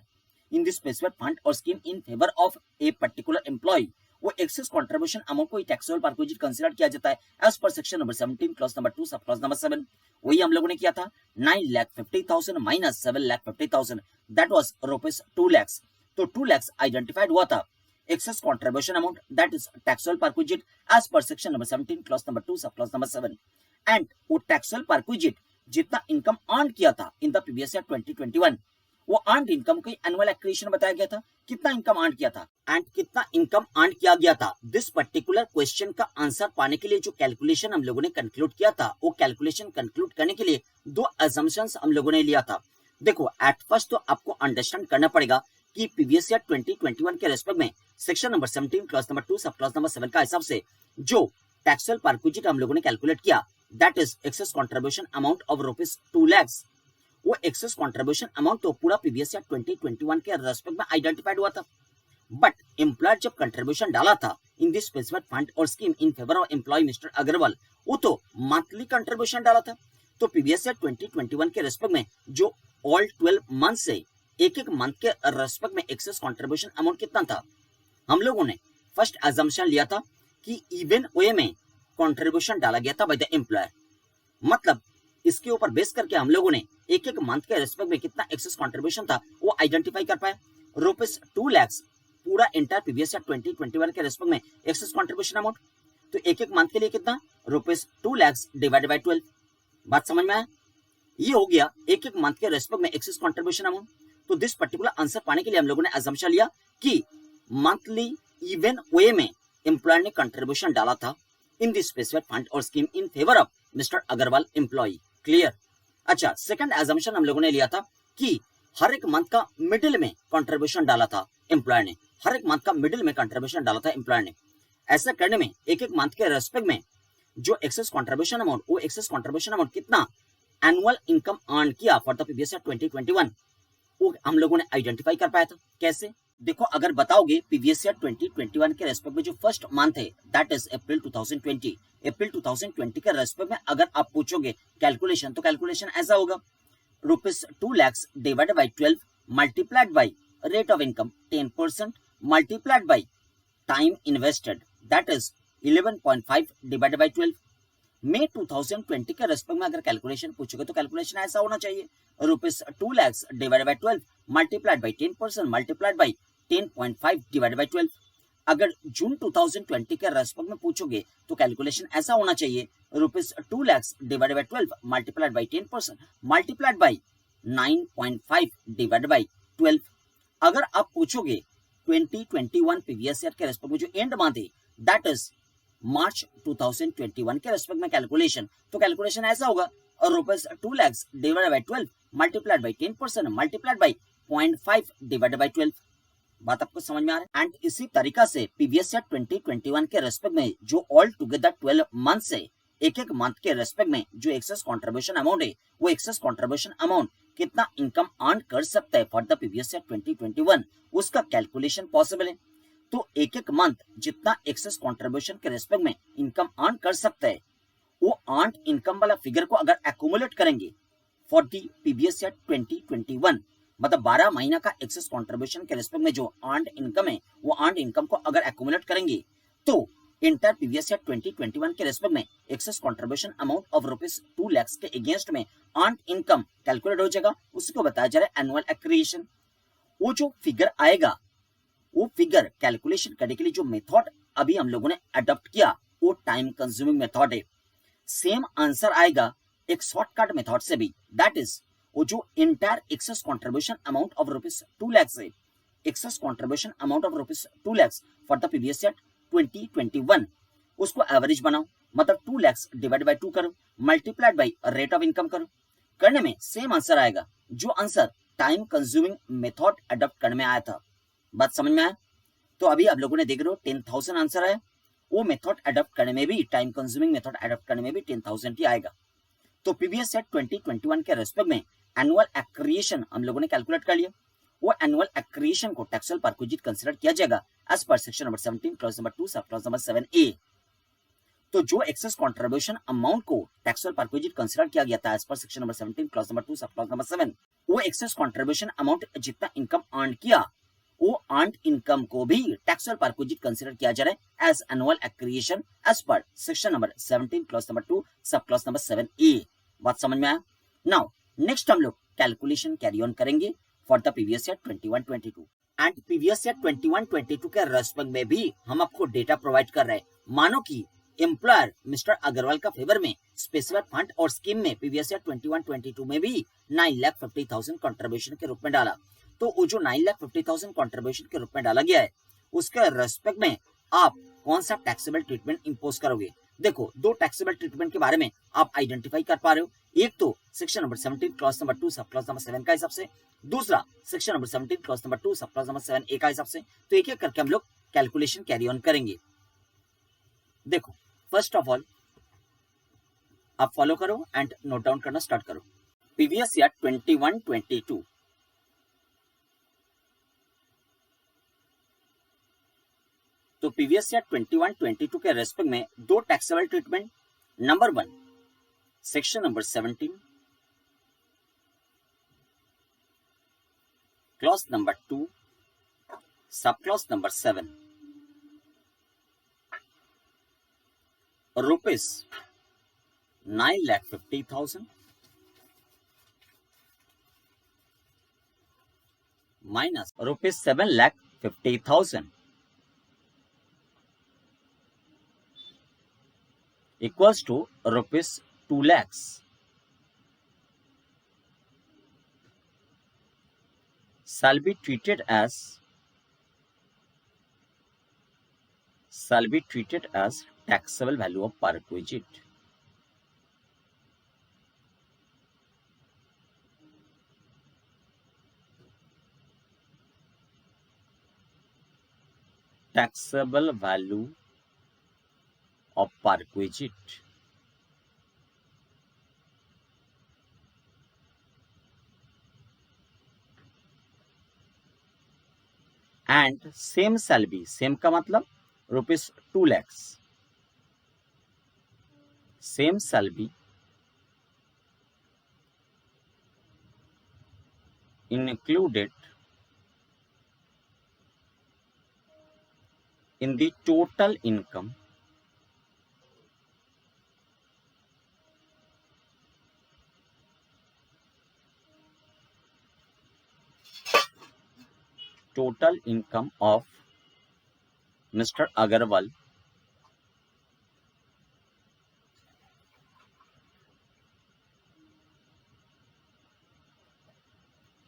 in this specific fund और scheme in favour of a particular employ, वो एक्सेस कंट्रीब्यूशन अमाउंट को टैक्सेबल परक्विजिट कंसीडर किया जाता है as per section number 17 clause number 2 sub clause number 7। वही हम लोगों ने किया था 9,50,000 माइनस 7,50,000, दैट वाज ₹2 लाख। तो 2 लाख आइडेंटिफाइड हुआ था excess contribution amount that is taxable perquisite as per section number 17 clause number 2 sub clause number 7, and वो टैक्सेबल परक्विजिट जितना इनकम अर्न किया था इन द प्रीवियस ईयर 2021, वो अर्न इनकम को annual accretion बताया गया था, कितना इनकम अर्न किया था एंड कितना इनकम अर्न किया गया था। दिस पर्टिकुलर क्वेश्चन का आंसर पाने के लिए जो कैलकुलेशन हम लोगों ने कंक्लूड किया था, वो कैलकुलेशन कंक्लूड करने के लिए दो असम्पशंस हम लोगों ने लिया था। देखो एट फर्स्ट तो आपको अंडरस्टैंड करना पड़ेगा कि प्रीवियस ईयर 2021 के रेस्पेक्ट में section number 17 clause number 2 sub clause number 7 का हिसाब से जो टैक्सेबल परक्विजिट हम लोगों ने कैलकुलेट किया that is excess contribution amount of ₹2 lakh, वो एक्सेस कंट्रीब्यूशन अमाउंट तो पूरा प्रीवियस ईयर 2021 के रेस्पेक्ट में आइडेंटिफाइड हुआ था, बट एम्प्लॉयर जब कंट्रीब्यूशन डाला था इन दिस स्पेसिफिक फंड और scheme in favour of employee mister Agarwal, वो तो मंथली कंट्रीब्यूशन डाला था। तो प्रीवियस ईयर 2021 के रेस्पेक्ट में जो ऑल 12 मंथ से एक मंथ के रेस्पेक्ट में एक्सेस कंट्रीब्यूशन अमाउंट कितना था, हम लोगों ने फर्स्ट अजम्पशन लिया था कि इवन वे में कंट्रीब्यूशन डाला गया था बाय द एम्प्लॉयर, मतलब इसके ऊपर बेस करके हम लोगों ने एक मंथ के रेस्पेक्ट में कितना एक्सेस कंट्रीब्यूशन था वो आइडेंटिफाई कर पाए। ₹2 लाख पूरा एंटायर प्रीवियस ईयर 2021 के रेस्पेक्ट में एक्सेस कंट्रीब्यूशन अमाउंट, तो एक मंथ के लिए कितना ₹2 लाख डिवाइडेड बाय 12। बात समझ में आया? ये हो गया एक मंथ के रेस्पेक्ट में एक्सेस कंट्रीब्यूशन अमाउंट। तो दिस पर्टिकुलर आंसर पाने के लिए हम लोगों ने असम्पशन लिया कि मंथली इवन वे में एम्प्लॉयर ने कंट्रीब्यूशन डाला था इन दिस स्पेसिफिक फंड और scheme in favour of mister Agarwal employee. Clear? अच्छा, सेकंड असम्पशन हम लोगों ने लिया था कि हर एक मंथ का मिडिल में कंट्रीब्यूशन डाला था एम्प्लॉयर ने, हर एक मंथ का मिडिल में कंट्रीब्यूशन डाला था एम्प्लॉयर ने। ऐसा करने में एक मंथ के रेस्पेक्ट में जो एक्सेस कंट्रीब्यूशन अमाउंट, वो एक्सेस कंट्रीब्यूशन अमाउंट कितना एनुअल इनकम अर्न किया फॉर द प्रीवियस ईयर 2021, वो हम लोगों ने आइडेंटिफाई कर पाया था। कैसे? देखो अगर बताओगे प्रीवियस ईयर 2021 के रेस्पेक्ट में जो फर्स्ट मंथ है दैट इज अप्रैल 2020 के रेस्पेक्ट में अगर आप पूछोगे कैलकुलेशन, तो कैलकुलेशन ऐसा होगा ₹2 lakh divided by 12 multiplied by rate of income 10% multiplied by time invested that is 11.5 divided by 12। मई 2020 के रेस्पेक्ट में अगर कैलकुलेशन पूछोगे तो कैलकुलेशन ऐसा होना चाहिए ₹2 lakh divided by 12 multiplied by 10% multiplied by 10.5 divided by 12। अगर जून 2020 के रेस्पेक्ट में पूछोगे तो कैलकुलेशन ऐसा होना चाहिए, ₹2 lakhs divided by 12 multiplied by 10% multiplied by 9.5 divided by 12। अगर आप पूछोगे 2021 प्रीवियस ईयर के रेस्पेक्ट में जो एंड मंथ है दैट इज मार्च 2021 के रेस्पेक्ट में कैलकुलेशन, तो कैलकुलेशन ऐसा होगा, ₹2 lakhs divided by 12 multiplied by 10% multiplied by 0.5 divided by 12। बात आपको समझ में आ रहा है। एंड इसी तरीका से प्रीवियस ईयर 2021 के रेस्पेक्ट में जो ऑल टुगेदर 12 मंथ्स है, एक एक मंथ के रेस्पेक्ट में जो एक्सेस कंट्रीब्यूशन अमाउंट है, वो एक्सेस कंट्रीब्यूशन अमाउंट कितना इनकम अर्न कर सकता है फॉर द प्रीवियस ईयर 2021, उसका कैलकुलेशन पॉसिबल है। तो एक एक मंथ जितना एक्सेस कंट्रीब्यूशन के रेस्पेक्ट में इनकम अर्न कर सकता है, वो अर्न इनकम वाला फिगर को अगर एक्यूमुलेट करेंगे फॉर द प्रीवियस ईयर 2021, मतलब 12 महीना का एक्सेस कंट्रीब्यूशन के रेस्पेक्ट में जो अर्न इनकम है, वो अर्न इनकम को अगर एक्यूमुलेट करेंगे तो इंटर प्रीवियस ईयर 2021 के रेस्पेक्ट में excess contribution amount of ₹2 lakhs के अगेंस्ट में अर्न इनकम कैलकुलेट हो जाएगा। उसी को बताया जा रहा है एनुअल एक्रिएशन। वो जो फिगर आएगा, वो फिगर कैलकुलेशन करने के लिए जो मेथड अभी हम लोगों ने अडॉप्ट किया वो टाइम कंज्यूमिंग मेथड है। सेम आंसर आएगा एक शॉर्टकट मेथड से भी, दैट इज वो जो entire excess contribution amount of ₹2 lakhs है, excess contribution amount of ₹2 lakhs for the previous year 2021, उसको एवरेज बनाओ, मतलब 2 lakhs डिवाइड बाई 2 करो multiplied by rate of income करो। करने में सेम आंसर आएगा जो answer time consuming method adopt करने में आया था। बात समझ में आया? तो अभी आप लोगों ने देख रहे हो 10,000 आंसर आया, वो मेथड अडॉप्ट करने में भी, टाइम कंज्यूमिंग मेथड अडॉप्ट करने में भी 10,000 ही आएगा। तो प्रीवियस ईयर 2021 के रेस्पेक्ट में एनुअल एक्रिएशन हम लोगों ने कैलकुलेट कर लिया। वो एनुअल एक्रिएशन को टैक्सेबल परक्विजिट कंसीडर किया जाएगा as per section number 17 clause number 2 sub clause number 7A। तो जो एक्सेस कंट्रीब्यूशन अमाउंट को टैक्सेबल परक्विजिट कंसीडर किया गया था as per section number 17 clause number 2 sub clause number 7, वो एक्सेस कंट्रीब्यूशन अमाउंट जितना इनकम अर्न किया, वो अर्न इनकम को भी टैक्सेबल परक्विजिट कंसीडर किया जा रहा है as annual accretion as per section number 17 clause number 2 sub clause number 7A। बात समझ में आया? नाउ नेक्स्ट हम लोग कैलकुलेशन कैरी ऑन करेंगे for the previous year 21-22 and previous year 21-22 के रेस्पेक्ट में भी हम आपको डेटा प्रोवाइड कर रहे हैं। मानो कि एम्प्लॉयर मिस्टर अग्रवाल का फेवर में स्पेसिफाइड फंड और स्कीम में प्रीवियस ईयर 21-22 में भी 9,50,000 कंट्रीब्यूशन के रूप में डाला। तो वो जो 9,50,000 कंट्रीब्यूशन के रूप में डाला गया है, उसके रेस्पेक्ट में आप कौन सा टैक्सेबल ट्रीटमेंट इंपोज करोगे? देखो, दो टैक्सेबल ट्रीटमेंट के बारे में आप आइडेंटिफाई कर पा रहे हो। एक तो section number 17 clause number 2 sub clause number 7 का हिसाब से, दूसरा section number 17 clause number 2 sub clause number 7A का हिसाब से। तो एक एक करके हम लोग कैलकुलेशन कैरी ऑन करेंगे। देखो, फर्स्ट ऑफ ऑल आप फॉलो करो एंड नोट डाउन करना स्टार्ट करो। प्रीवियस ईयर 21-22, तो प्रीवियस ईयर 21-22 के रेस्पेक्ट में दो taxable treatment. Number 1 section number 17 clause number 2 sub clause number 7 rupees 9,50,000 minus rupees 7,50,000 equals to rupees 2 lakhs shall be treated as taxable value of perquisite. Taxable value of perquisite. And same shall be, same का मतलब ₹2 lakhs, same shall be included in the total income of Mr. Agarwal,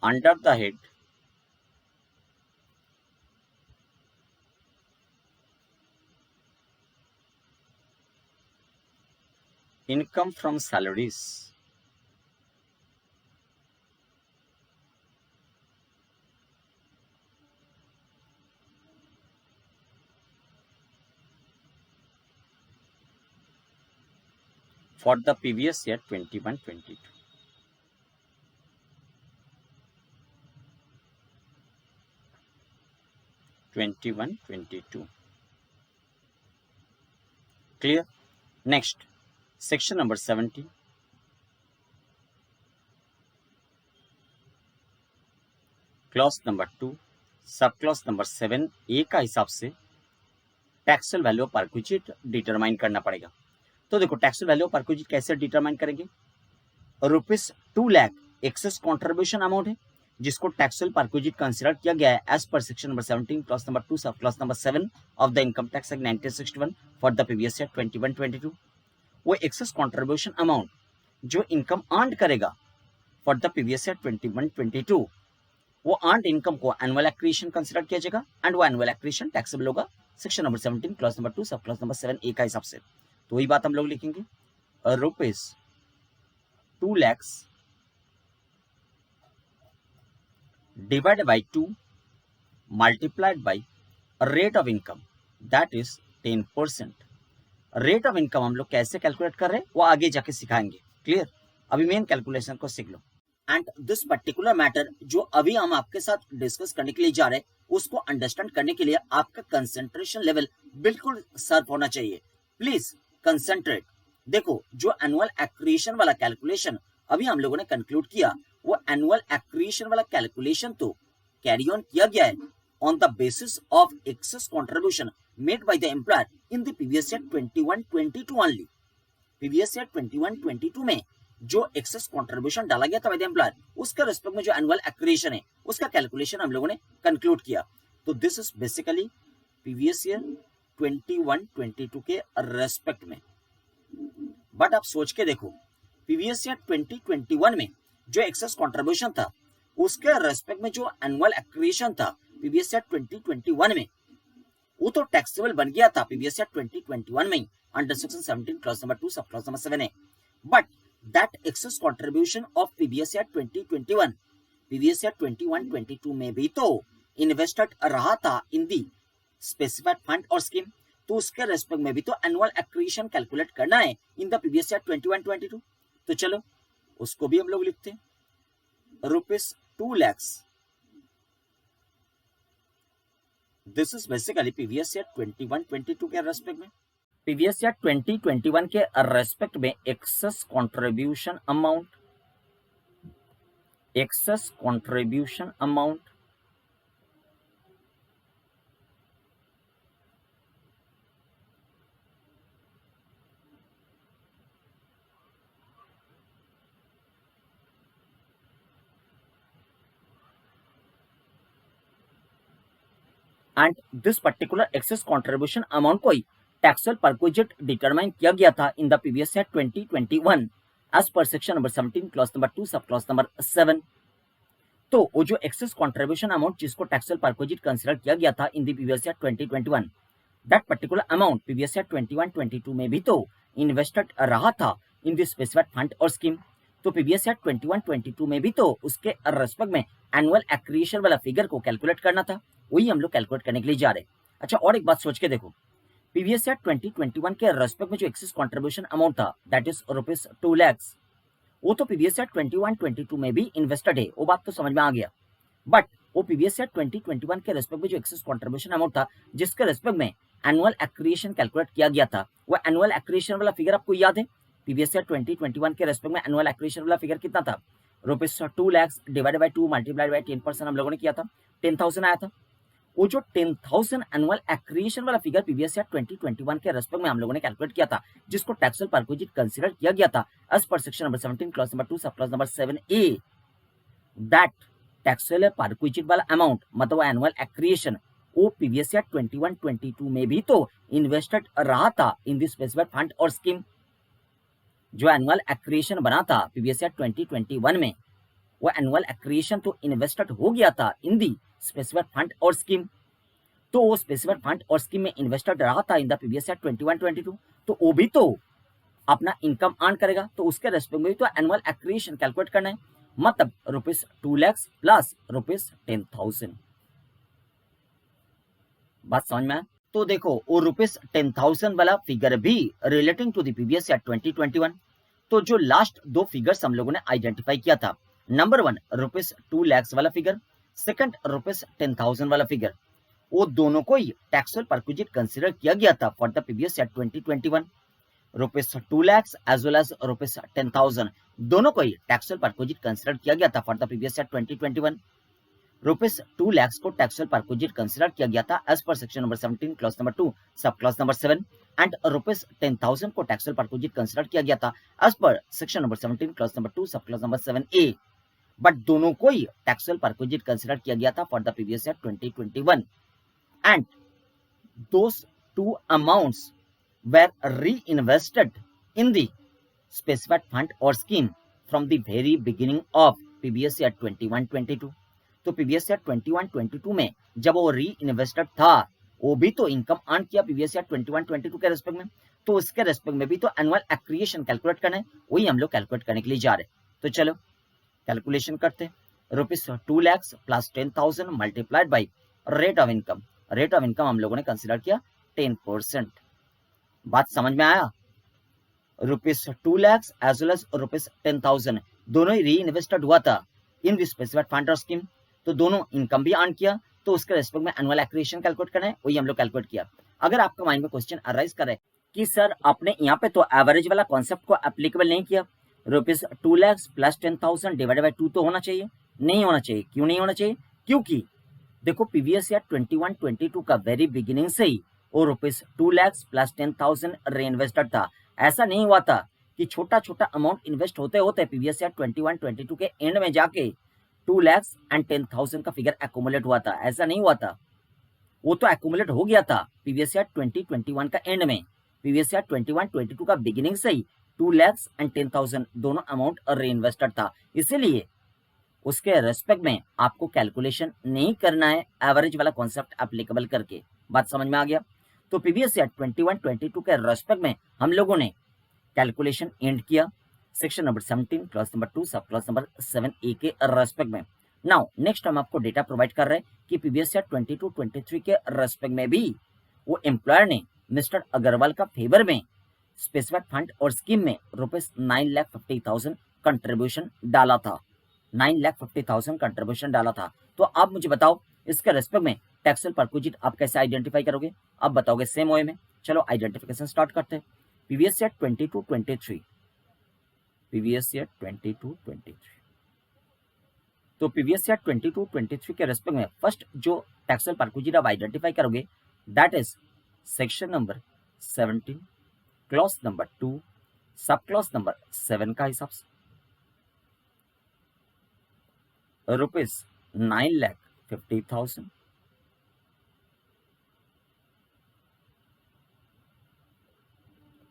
under the head income from salaries, for the previous year 21-22. Clear? Next, section number 70. Clause number 2 sub clause number 7 ए का हिसाब से taxable value of perquisite determine करना पड़ेगा। तो देखो taxable value of perquisite कैसे determine करेंगे। ₹2 lakh access contribution amount है जिसको टैक्सेबल परक्विजिट कंसीडर किया गया है as per section number 17 clause number 2 sub clause number 7 of the income tax act 1961 for the previous year 21-22। वो एक्सेस कॉन्ट्रीब्यूशन अमाउंट जो income earn करेगा फॉर द प्रीवियस ईयर 21-22, वो earned income को annual accretion consider किया जाएगा and वो annual accretion taxable होगा section number 17 clause number 2 sub clause number 7 ए का हिसाब से। तो वही बात हम लोग लिखेंगे, ₹2 lakhs divided by 2 multiplied by rate of income that is 10%। Rate of income हम लोग कैसे कैलकुलेट कर रहे हैं वो आगे जाके सिखाएंगे। क्लियर? अभी मेन कैलकुलेशन को सीख लो। एंड दिस पर्टिकुलर मैटर जो अभी हम आपके साथ डिस्कस करने के लिए जा रहे हैं उसको अंडरस्टैंड करने के लिए आपका कंसंट्रेशन लेवल बिल्कुल सर्व होना चाहिए। Please concentrate. देखो जो एनुअल एक्रीशन वाला कैलकुलेशन अभी हम लोगों ने कंक्लूड किया, वो एनुअल एक्रीशन वाला कैलकुलेशन तो कैरी ऑन किया गया है on the basis of excess contribution made by the employer in the previous year 21-22 only. Previous year 21-22 में जो एक्सेस कॉन्ट्रीब्यूशन डाला गया था बाय द एम्प्लॉयर उसका रिस्पेक्ट में जो एनुअल एक्रीशन है उसका कैलकुलेशन हम लोगों ने कंक्लूड किया। तो this is basically previous year 21-22 के रेस्पेक्ट में। बट आप सोच के देखो प्रीवियस ईयर 2021 में जो एक्सेस कॉन्ट्रीब्यूशन था उसके रेस्पेक्ट में जो एनुअल एक्रीशन था प्रीवियस ईयर 2021 में वो तो टैक्सेबल बन गया था प्रीवियस ईयर 2021 में under section 17 clause number 2 sub clause number 7 है। But that excess contribution of previous year 2021 previous year 21-22 में भी तो इन्वेस्टेड रहा था इन दी स्पेसिफाइड फंड और स्कीम, तो उसके रेस्पेक्ट में भी तो एनुअल एक्रीशन कैलकुलेट करना है इन द प्रीवियस ईयर 21-22। तो चलो उसको भी हम लोग लिखते हैं, ₹2 lakhs। This is basically previous year 21-22 के रेस्पेक्ट में। प्रीवियस ईयर 2021 के रेस्पेक्ट में excess contribution amount and this particular excess contribution amount को ही टैक्सेबल परक्विजिट डिटरमाइन किया गया था in the previous year 2021 as per section number 17 clause number 2 sub clause number 7। तो वो जो एक्सेस कंट्रीब्यूशन अमाउंट जिसको टैक्सेबल परक्विजिट कंसीडर किया गया था in the previous year 2021, that particular amount previous year 21-22 में भी तो इन्वेस्टेड रहा था इन द स्पेसिफाइड फंड और स्कीम। तो प्रीवियस ईयर 21-22 में भी तो उसके रेस्पेक्ट में एनुअल एक्रीशन वाला फिगर को कैलकुलेट करना था, वही हम लोग कैलकुलेट करने के लिए जा रहे हैं। अच्छा और एक बात सोच के देखो, प्रीवियस ईयर 2021 के रेस्पेक्ट में जो एक्सेस कंट्रीब्यूशन अमाउंट था दैट इज ₹2 lakhs, वो तो प्रीवियस ईयर 21-22 में भी इन्वेस्टेड है, वो बात तो समझ में आ गया। बट वो प्रीवियस ईयर 2021 के रेस्पेक्ट में जो एक्सेस कंट्रीब्यूशन अमाउंट था जिसके रेस्पेक्ट में एनुअल एक्रीशन कैलकुलेट किया गया था, वो एनुअल एक्रीशन वाला फिगर आपको याद है? प्रीवियस ईयर 2021 के रेस्पेक्ट में एनुअल एक्रीशन वाला फिगर कितना था? ₹2 lakhs divided by 2 multiplied bye 10% हम लोगों ने किया था, 10,000 आया था। वो जो 10,000 एनुअल एक्रीशन वाला फिगर प्रीवियस ईयर 2021 के रेस्पेक्ट में हम लोगों ने कैलकुलेट किया था जिसको टैक्सेबल परक्विजिट कंसीडर किया गया था as per section number 17 clause number 2 sub clause number 7A, that taxable perquisite वाला अमाउंट मतलब एनुअल एक्रीशन वो प्रीवियस ईयर 21-22 में भी तो इन्वेस्टेड रहा था इन दिस स्पेसिफाइड फंड और स्कीम। जो एनुअल एक्रिएशन बना था प्रीवियस ईयर 2021 में, वो एनुअल एक्रिएशन तो इन्वेस्टेड हो गया था इन दी स्पेसिफाइड फंड और स्कीम। तो वो स्पेसिफाइड फंड और स्कीम में इन्वेस्टेड रहा था इन द प्रीवियस ईयर 21-22, तो वो भी तो अपना इनकम अर्न करेगा। तो उसके रेस्पेक्ट में भी तो एनुअल एक्रिएशन कैलकुलेट करना है, मतलब ₹2 लाख प्लस ₹10,000। बात समझ में आया? तो देखो वो ₹10,000 वाला फिगर भी relating to the previous year 2021। तो जो लास्ट दो फिगर्स हम लोगों ने आइडेंटिफाई किया था, नंबर 1 ₹2 लाख वाला फिगर, सेकंड ₹10,000 वाला फिगर, वो दोनों को ही टैक्सेबल परक्विजिट कंसीडर किया गया था for the previous year 2021। ₹2 lakhs as well as ₹10,000 दोनों को ही टैक्सेबल परक्विजिट कंसीडर किया गया था for the previous year 2021। ₹2 lakhs को टैक्सेबल परक्विजिट कंसीडर किया गया था as per section number 17 clause number 2 sub clause number 7, and ₹10,000 को टैक्सेबल परक्विजिट कंसीडर किया गया था as per section number 17 clause number 2 sub clause number 7A। But दोनों को ही टैक्सेबल परक्विजिट कंसीडर किया गया था for the previous year 2021, and those two amounts were reinvested in the specified fund or scheme from the very beginning of previous year 21-22। तो previous year 21-22 में जब वो री इन्वेस्टेड था, वो भी तो इनकम अर्न किया प्रीवियस ईयर 21-22 के रेस्पेक्ट में, तो उसके रेस्पेक्ट में भी तो एनुअल एक्रिएशन कैलकुलेट करना है, वही हम लोग कैलकुलेट करने के लिए जा रहे हैं। तो चलो कैलकुलेशन करते हैं। ₹2 lakhs plus 10,000 multiplied by rate of income. Rate of income हम लोगों ने कंसिडर किया 10%। बात समझ में आया? ₹2 lakhs एज वेल एज ₹10,000 दोनों ही री इन्वेस्टेड हुआ था इन दिस स्पेसिफाइड फंड और स्कीम, तो दोनों इनकम भी अर्न किया, तो उसके रेस्पेक्ट में एनुअल एक्रिएशन कैलकुलेट करना है, वही हम लोग कैलकुलेट किया। अगर आपका माइंड में क्वेश्चन अराइज करे कि सर आपने यहाँ पे तो एवरेज वाला कॉन्सेप्ट को एप्लीकेबल नहीं किया, ₹2 lakhs प्लस 10,000 डिवाइडेड बाई 2 तो होना चाहिए, नहीं होना चाहिए। क्यों नहीं होना चाहिए? क्योंकि देखो प्रीवियस ईयर 21-22 का वेरी बिगिनिंग से ही वो ₹2 lakhs प्लस 10,000 री इन्वेस्टेड था। ऐसा नहीं हुआ था कि छोटा छोटा अमाउंट इन्वेस्ट होते होते प्रीवियस ईयर 21-22 के एंड में जाके 2 lakhs एंड 10,000 का फिगर एक्यूमुलेट हुआ था। ऐसा नहीं हुआ था, वो तो एक्यूमुलेट हो गया था प्रीवियस ईयर 2021 का एंड में। प्रीवियस ईयर 21-22 का बिगिनिंग से ही 2 lakhs एंड 10,000 दोनों अमाउंट री इन्वेस्टेड था, इसीलिए उसके रेस्पेक्ट में आपको कैलकुलेशन नहीं करना है एवरेज वाला कॉन्सेप्ट एप्लीकेबल करके। बात समझ में आ गया? तो प्रीवियस ईयर 21-22 के रेस्पेक्ट में हम लोगों ने कैलकुलेशन एंड किया section number 17 clause number 2 sub clause number 7A के रेस्पेक्ट में। नाउ नेक्स्ट हम आपको डेटा प्रोवाइड कर रहे हैं कि प्रीवियस ईयर 22-23 के रेस्पेक्ट में भी वो एम्प्लॉयर ने मिस्टर अग्रवाल का फेवर में स्पेसिफाइड फंड और स्कीम में ₹9,50,000 कंट्रीब्यूशन डाला था। 9,50,000 कंट्रीब्यूशन डाला था। तो आप मुझे बताओ इसके रेस्पेक्ट में टैक्सेबल परक्विजिट आप कैसे आइडेंटिफाई करोगे? आप बताओगे सेम वे में। चलो आइडेंटिफिकेशन स्टार्ट करते हैं। प्रीवियस ईयर 22-23, प्रीवियस ईयर 22-23, तो प्रीवियस ईयर 22-23 के रेस्पेक्ट में फर्स्ट जो टैक्सेबल परक्विजिट आप आइडेंटिफाई करोगे that is section number 17 clause number 2 sub clause number 7 का हिसाब से ₹9,50,000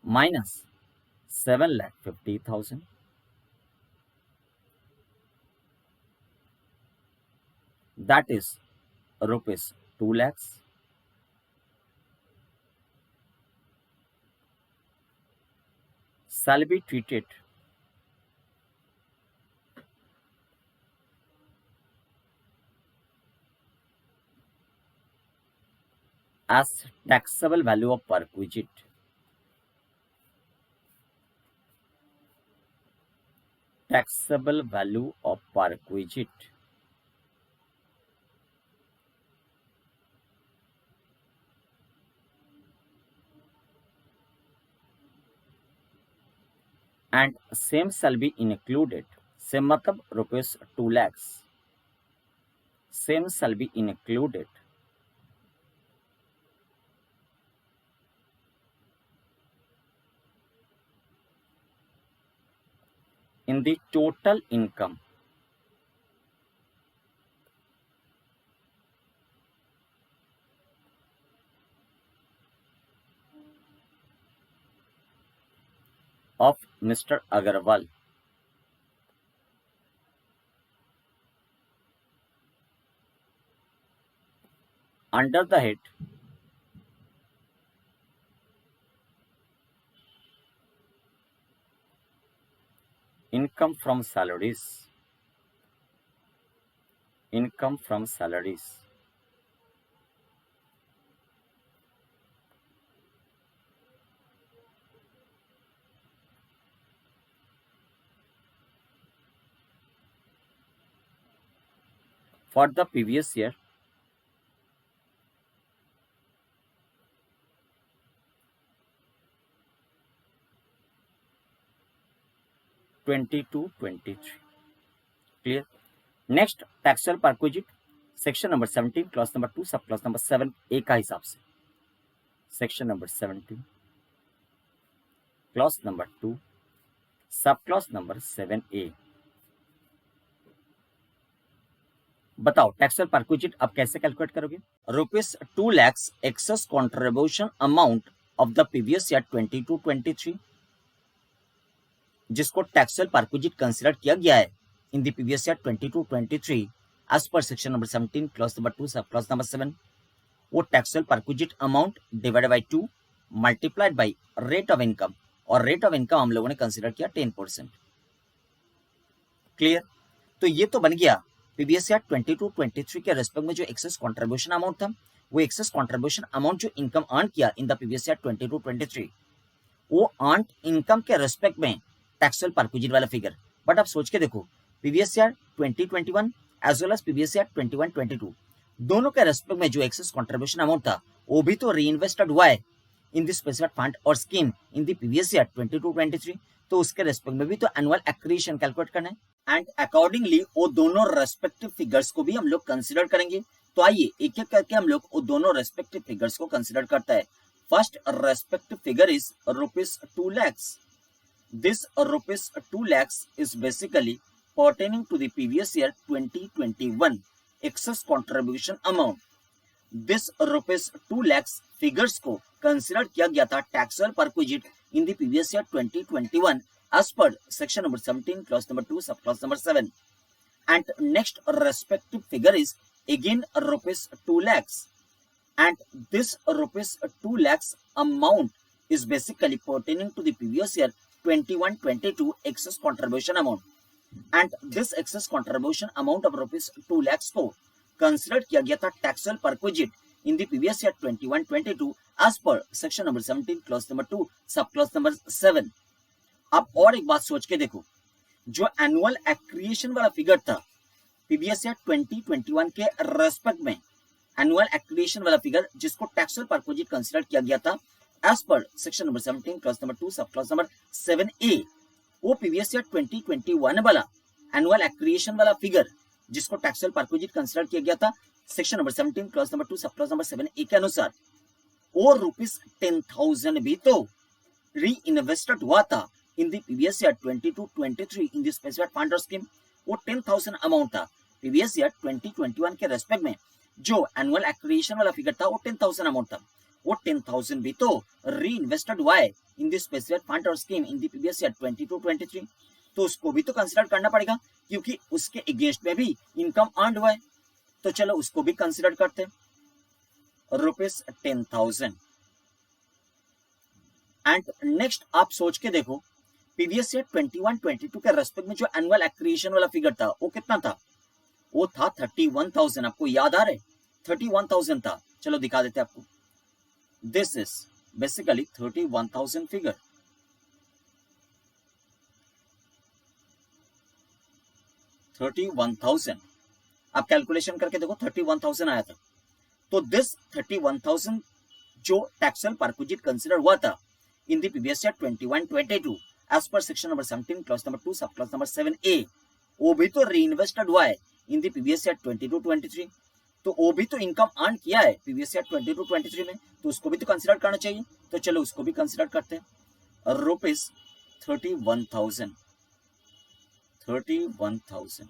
minus 7,50,000 that is ₹2 lakhs shall be treated as taxable value of perquisite. Taxable value of perquisite and same shall be included. Same मतलब ₹2 lakhs. Same shall be included in the total income of Mr. Agarwal. Under the head income from salaries, income from salaries, for the previous year, (22-23). Clear? Next taxable perquisite section number 17 clause number 2 sub clause number 7 ए का हिसाब से section number 17 clause number 2 sub clause number 7 ए। बताओ टैक्सुअल perquisite आप कैसे calculate करोगे? ₹2 lakhs excess contribution amount of the previous year 22-23 जिसको टैक्सुअल perquisite consider किया गया है in the previous year 22-23 as per section number 17 clause number 2 sub clause number 7 वो taxable perquisite amount divided by 2 multiplied by rate of income और rate of income हम लोगों ने consider किया 10%। क्लियर? तो ये तो बन गया प्रीवियस ईयर 22-23 के रेस्पेक्ट में जो एक्सेस कॉन्ट्रीब्यूशन अमाउंट था, वो एक्सेस कॉन्ट्रीब्यूशन अमाउंट जो इनकम अर्न किया इन द प्रीवियस ईयर 22-23 वो अर्न इनकम के रेस्पेक्ट में टैक्सुअल परक्विजिट वाला फिगर। बट आप सोच के देखो previous year 2021 as well as previous year 21-22 दोनों के रेस्पेक्ट में जो एक्सेस कंट्रीब्यूशन अमाउंट था वो भी तो रीइन्वेस्टेड हुआ है इन द स्पेसिफिक फंड और scheme in the previous year 22-23, तो उसके रेस्पेक्ट में भी तो एनुअल एक्रीशन कैलकुलेट करना है एंड अकॉर्डिंगली वो दोनों रेस्पेक्टिव फिगर्स को भी हम लोग कंसिडर करेंगे। तो आइए एक एक करके हम लोग वो दोनों रेस्पेक्टिव फिगर्स को कंसिडर करता है। First respective figure is ₹2 lakhs. This ₹2 lakhs is basically pertaining to the previous year 2021 excess contribution amount. This ₹2 lakhs figures को कंसिडर किया गया था taxable perquisite in the previous year 2021 as per section number 17 clause number 2 sub clause number 7 and next respective figure is again ₹2 lakhs and this ₹2 lakhs amount is basically pertaining to the previous year 21-22 excess contribution amount. And this excess contribution amount of ₹2 lakhs को consider किया गया था taxable perquisite in the previous year 21-22 as per section number 17 clause number 2 sub clause number 7। अब और एक बात सोच के देखो, जो एनुअल एक्रिएशन वाला फिगर था प्रीवियस ईयर 2021 के रेस्पेक्ट में, एनुअल एक्रिएशन वाला फिगर जिसको टैक्सुअल परक्विजिट कंसिडर किया गया था as per section number 17 clause number 2 sub clause number 7A, वो प्रीवियस ईयर 2021 वाला एनुअल एक्रिएशन वाला फिगर जिसको टैक्सुअल परक्विजिट कंसिडर किया गया था section number 17 clause number 2 sub clause number 7A के अनुसार वो ₹10,000 भी तो री इन्वेस्टेड हुआ था in the previous year 22-23 in the specific fund और स्कीम। वो 10,000 अमाउंट था प्रीवियस ईयर 2021 के रेस्पेक्ट में, जो एनुअल एक्रिएशन वाला फिगर था वो 10,000 अमाउंट था। वो 10,000 भी तो री इन्वेस्टेड हुआ है इन दिस स्पेसिफिक फंड और scheme in the previous year 22-23, तो उसको भी तो कंसिडर करना पड़ेगा क्योंकि उसके अगेंस्ट में भी इनकम अर्न हुआ है। तो चलो उसको भी कंसिडर करते हैं, ₹10,000। एंड नेक्स्ट आप सोच के देखो प्रीवियस ईयर 21-22 के रेस्पेक्ट में जो एनुअल एक्रिएशन वाला फिगर था वो कितना था? वो था 31,000। आपको याद आ रहा है? 31,000 था। चलो दिखा देते आपको। This is basically 31,000 figure. 31,000 आप कैलकुलेशन करके देखो 31,000 आया था। तो दिस 31,000 जो टैक्सुअल परक्विजिट कंसिडर हुआ था in the previous year 21-22 as per section number 17 clause number 2 sub clause number 7A, वो भी तो रीइन्वेस्टेड हुआ है इन द प्रीवियस ईयर 22-23, तो वो भी तो इनकम अर्न किया है प्रीवियस ईयर 22-23 में, तो उसको भी तो कंसिडर करना चाहिए। तो चलो उसको भी कंसिडर करते हैं। ₹31,000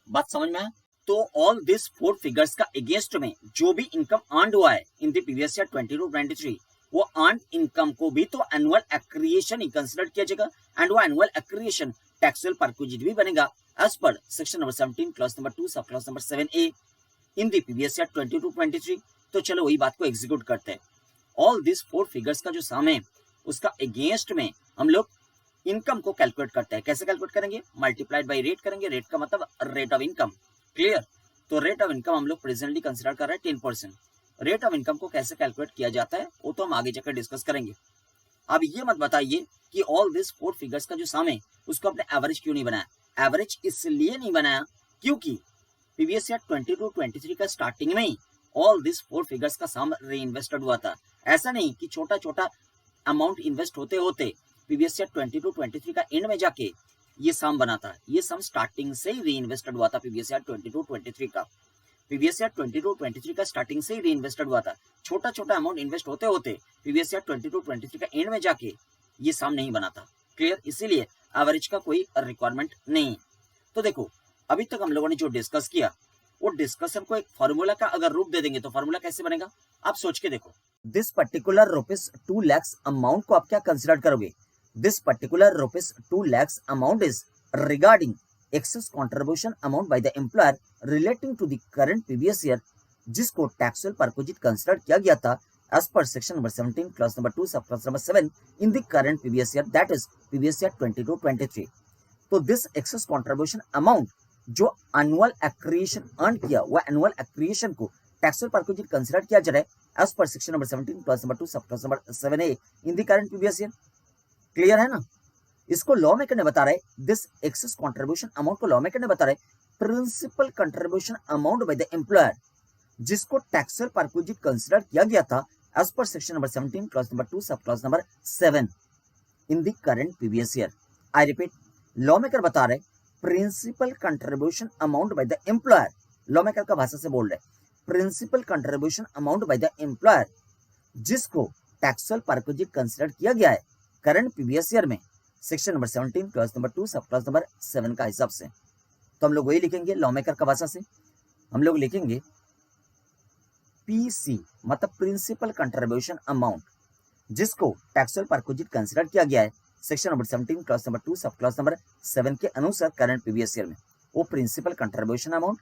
बात समझ में आया? तो ऑल दिस 4 फिगर्स का अगेंस्ट में जो भी इनकम अर्न हुआ है इन द प्रीवियस ईयर 22-23 वो अर्न इनकम को भी तो एनुअल एक्रिएशन ही कंसिडर किया जाएगा एंड वो एनुअल एक्रिएशन टैक्सेबल परक्विजिट भी बनेगा as per section number 17 clause number 2 sub clause number 7A in the previous year 22-23। तो चलो वही बात को एग्जीक्यूट करते हैं। ऑल दिस फोर फिगर्स का जो सम है उसका अगेंस्ट में हम लोग इनकम को कैलकुलेट करते हैं। कैसे कैलकुलेट करेंगे? मल्टीप्लाइड बाई रेट करेंगे। रेट का मतलब रेट ऑफ इनकम। क्लियर? तो रेट ऑफ इनकम हम लोग प्रेजेंटली कंसिडर कर रहे हैं 10%। रेट ऑफ इनकम को कैसे कैलकुलेट किया जाता है वो तो हम आगे जाकर डिस्कस करेंगे। अब ये मत बताइए कि ऑल दिस फोर फिगर्स का जो सम है उसको अपने एवरेज क्यों नहीं बनाया। एवरेज इसलिए नहीं बनाया क्योंकि प्रीवियस ईयर 22-23 का स्टार्टिंग में ही ऑल दिस फोर फिगर्स का सम री-इन्वेस्टेड हुआ था। ऐसा नहीं कि छोटा छोटा अमाउंट इन्वेस्ट होते होते प्रीवियस ईयर 22-23 का एंड में जाके ये सम बना था। ये सम स्टार्टिंग से ही री-इन्वेस्टेड हुआ था। प्रीवियस ईयर 22-23 का प्रीवियस ईयर 22-23 का स्टार्टिंग से ही री-इन्वेस्टेड हुआ था। छोटा छोटा अमाउंट इन्वेस्ट होते होते प्रीवियस ईयर 22-23 का एंड में जाके ये सम नहीं बना था। क्लियर? इसीलिए एवरेज का कोई रिक्वायरमेंट नहीं है। तो देखो अभी तक हम लोगों ने जो डिस्कस किया वो डिस्कशन को एक फॉर्मूला का अगर रूप दे देंगे तो फॉर्मूला कैसे बनेगा आप सोच के देखो। This particular rupees 2 lakh amount को आप क्या कंसिडर करोगे? This particular rupees 2 lakh amount is regarding excess contribution amount by the employer relating to the current previous year जिसको टैक्सेबल परक्विजिट कंसिडर किया गया था as per section number 17 clause number 2 sub clause number 7 in the current previous year that is previous year 22-23। तो this excess contribution amount जो annual aeration earn किया वो annual accretion को taxable perquisite consider किया जा रहा है as per section number 17 clause number 2 sub clause number 7A in the current previous year. Clear है ना? इसको लॉ मेकर ने बता रहे दिस एक्सेस कंट्रीब्यूशन अमाउंट को लॉ मेकर ने बता रहे principal contribution amount by the employer जिसको टैक्सेबल परक्विजिट कंसिडर किया गया था as per section number 17 clause number 2 sub clause number 7 in the current previous year. I repeat, law maker बता रहे principal contribution amount by the employer. Law maker का भाषा से बोल रहे principal contribution amount by the employer जिसको taxable perquisite consider किया गया है करंट प्रीवियस ईयर में section number 17 clause number 2 sub clause number 7 का हिसाब से। तो हम लोग वही लिखेंगे लॉ मेकर का भाषा से। हम लोग लिखेंगे पीसी मतलब प्रिंसिपल कंट्रीब्यूशन अमाउंट जिसको टैक्सेबल परक्विजिट कंसिडर किया गया है section number 17 clause number 2 sub clause number 7 के अनुसार करंट प्रीवियस ईयर में वो principal contribution amount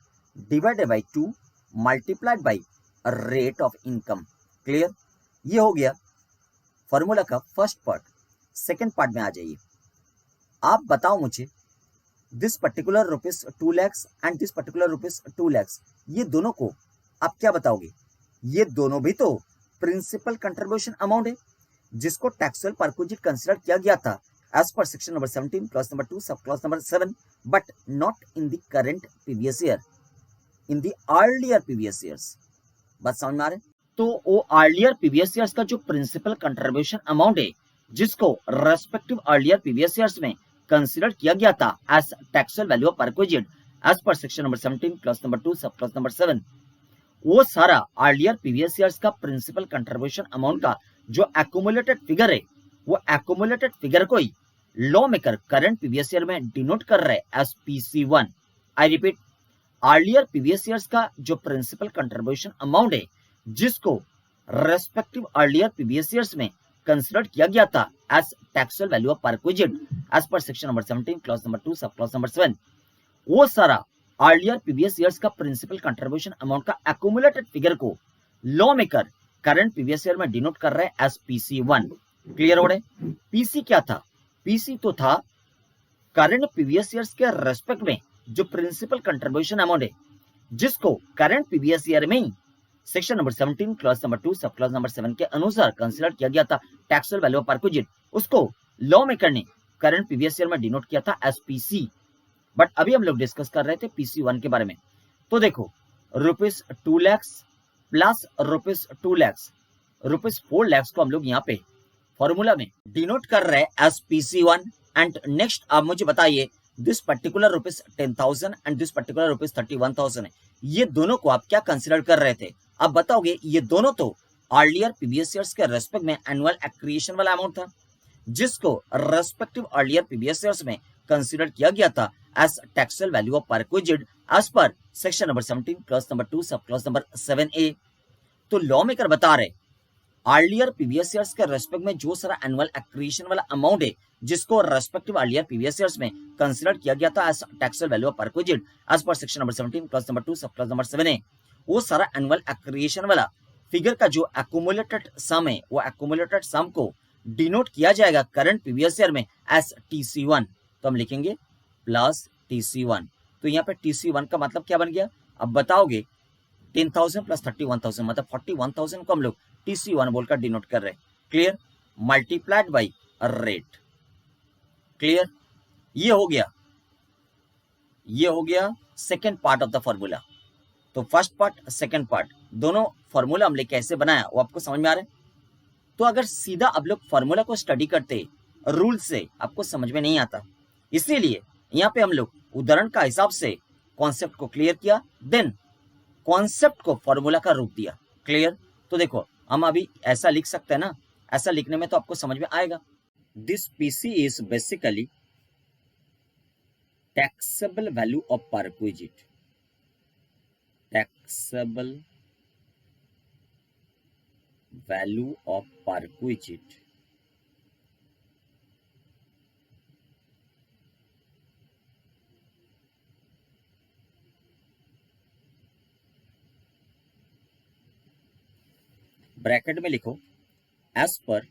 divided by 2 multiplied by rate of income. Clear? ये हो गया फॉर्मूला का फर्स्ट पार्ट। सेकंड पार्ट में आ जाइए। आप बताओ मुझे this particular rupees 2 lakh and this particular rupees 2 lakh ये दोनों को आप क्या बताओगे? ये दोनों भी तो प्रिंसिपल कंट्रीब्यूशन अमाउंट है जिसको टैक्सेबल परक्विजिट कंसिडर किया गया था as per section number 17 clause number 2 sub clause number 7 but not in the current previous year, in the earlier previous years. बात समझ में आ रहा है? तो वो अर्लियर प्रीवियस ईयर्स का जो प्रिंसिपल कंट्रीब्यूशन अमाउंट है जिसको रेस्पेक्टिव अर्लियर प्रीवियस ईयर्स में कंसिडर किया गया था as taxable value of perquisite as per section number 17 clause number 2 sub clause number 7 वो सारा अर्लियर प्रीवियस ईयर्स का प्रिंसिपल कंट्रीब्यूशन अमाउंट का जो एक्यूमुलेटेड फिगर है वो एक्यूमुलेटेड फिगर को ही law maker current previous year में डिनोट कर रहे हैं as PC1। I repeat, earlier previous years का जो प्रिंसिपल कंट्रीब्यूशन अमाउंट है जिसको रेस्पेक्टिव अर्लियर प्रीवियस ईयर्स में कंसिडर किया गया था as taxable value of perquisite as per section number 17 clause number 2 sub clause number 7 वो सारा अर्लियर प्रीवियस ईयर्स का प्रिंसिपल कंट्रीब्यूशन अमाउंट का एक्यूमुलेटेड फिगर को law maker current previous year में डिनोट कर रहे हैं एज PC1। क्लियर हो रहे? पीसी क्या था? पीसी तो था करंट प्रीवियस ईयर्स के रेस्पेक्ट में जो प्रिंसिपल कंट्रीब्यूशन अमाउंट है जिसको करंट प्रीवियस ईयर में ही section number 17 clause number 2 sub clause number 7 के अनुसार कंसिडर किया गया था टैक्सेबल वैल्यू ऑफ परक्विजिट, उसको लॉ मेकर ने करंट प्रीवियस ईयर में डिनोट किया था एज PC। बट अभी हम लोग डिस्कस कर रहे थे PC1 के बारे में। तो देखो rupees 2 lakh plus rupees 2 lakh rupees 4 lakh को हम लोग यहाँ पे फॉर्मूला में डिनोट कर रहे हैं एज PC1। एंड नेक्स्ट आप मुझे बताइए this particular rupees 10,000 and this particular rupees 31,000 है, ये दोनों को आप क्या कंसिडर कर रहे थे? आप बताओगे ये दोनों तो अर्लियर प्रीवियस ईयर्स के रेस्पेक्ट में एनुअल एक्रिएशन वाला अमाउंट था जिसको रेस्पेक्टिव अर्लियर प्रीवियस ईयर्स में कंसिडर किया गया था as taxable value of perquisite as per section number 17 clause number 2 sub clause number 7A। तो लॉ मेकर बता रहे अर्लियर प्रीवियस ईयर्स के रेस्पेक्ट में जो सारा एनुअल एक्रीशन वाला अमाउंट है जिसको रेस्पेक्टिव अर्लियर प्रीवियस ईयर्स में कंसीडर किया गया था as taxable value of perquisite as per section number 17 clause number 2 sub clause number 7 है, वो सारा एनुअल एक्रीशन वाला फिगर का जो एक्यूमुलेटेड सम है वो एक्यूमुलेटेड सम को डिनोट किया जाएगा करंट प्रीवियस ईयर में एज TC1। तो हम लिखेंगे प्लस TC1। तो यहाँ पे TC1 का मतलब क्या बन गया, अब बताओगे 10,000 प्लस 31,000 मतलब 41,000 को हम लोग TC1 बोलकर डिनोट कर रहे हैं। Clear, multiplied by rate. Clear, ये हो गया second part of the formula. तो फर्स्ट पार्ट सेकेंड पार्ट दोनों फॉर्मूला हमने कैसे बनाया वो आपको समझ में आ रहा है। तो अगर सीधा आप लोग फॉर्मूला को स्टडी करते रूल से आपको समझ में नहीं आता, इसीलिए यहाँ पे हम लोग उदाहरण का हिसाब से कॉन्सेप्ट को क्लियर किया, देन कॉन्सेप्ट को फॉर्मूला का रूप दिया। क्लियर, तो देखो हम अभी ऐसा लिख सकते हैं ना, ऐसा लिखने में तो आपको समझ में आएगा। This PC is basically taxable value of perquisite, taxable value of perquisite bracket में लिखो as per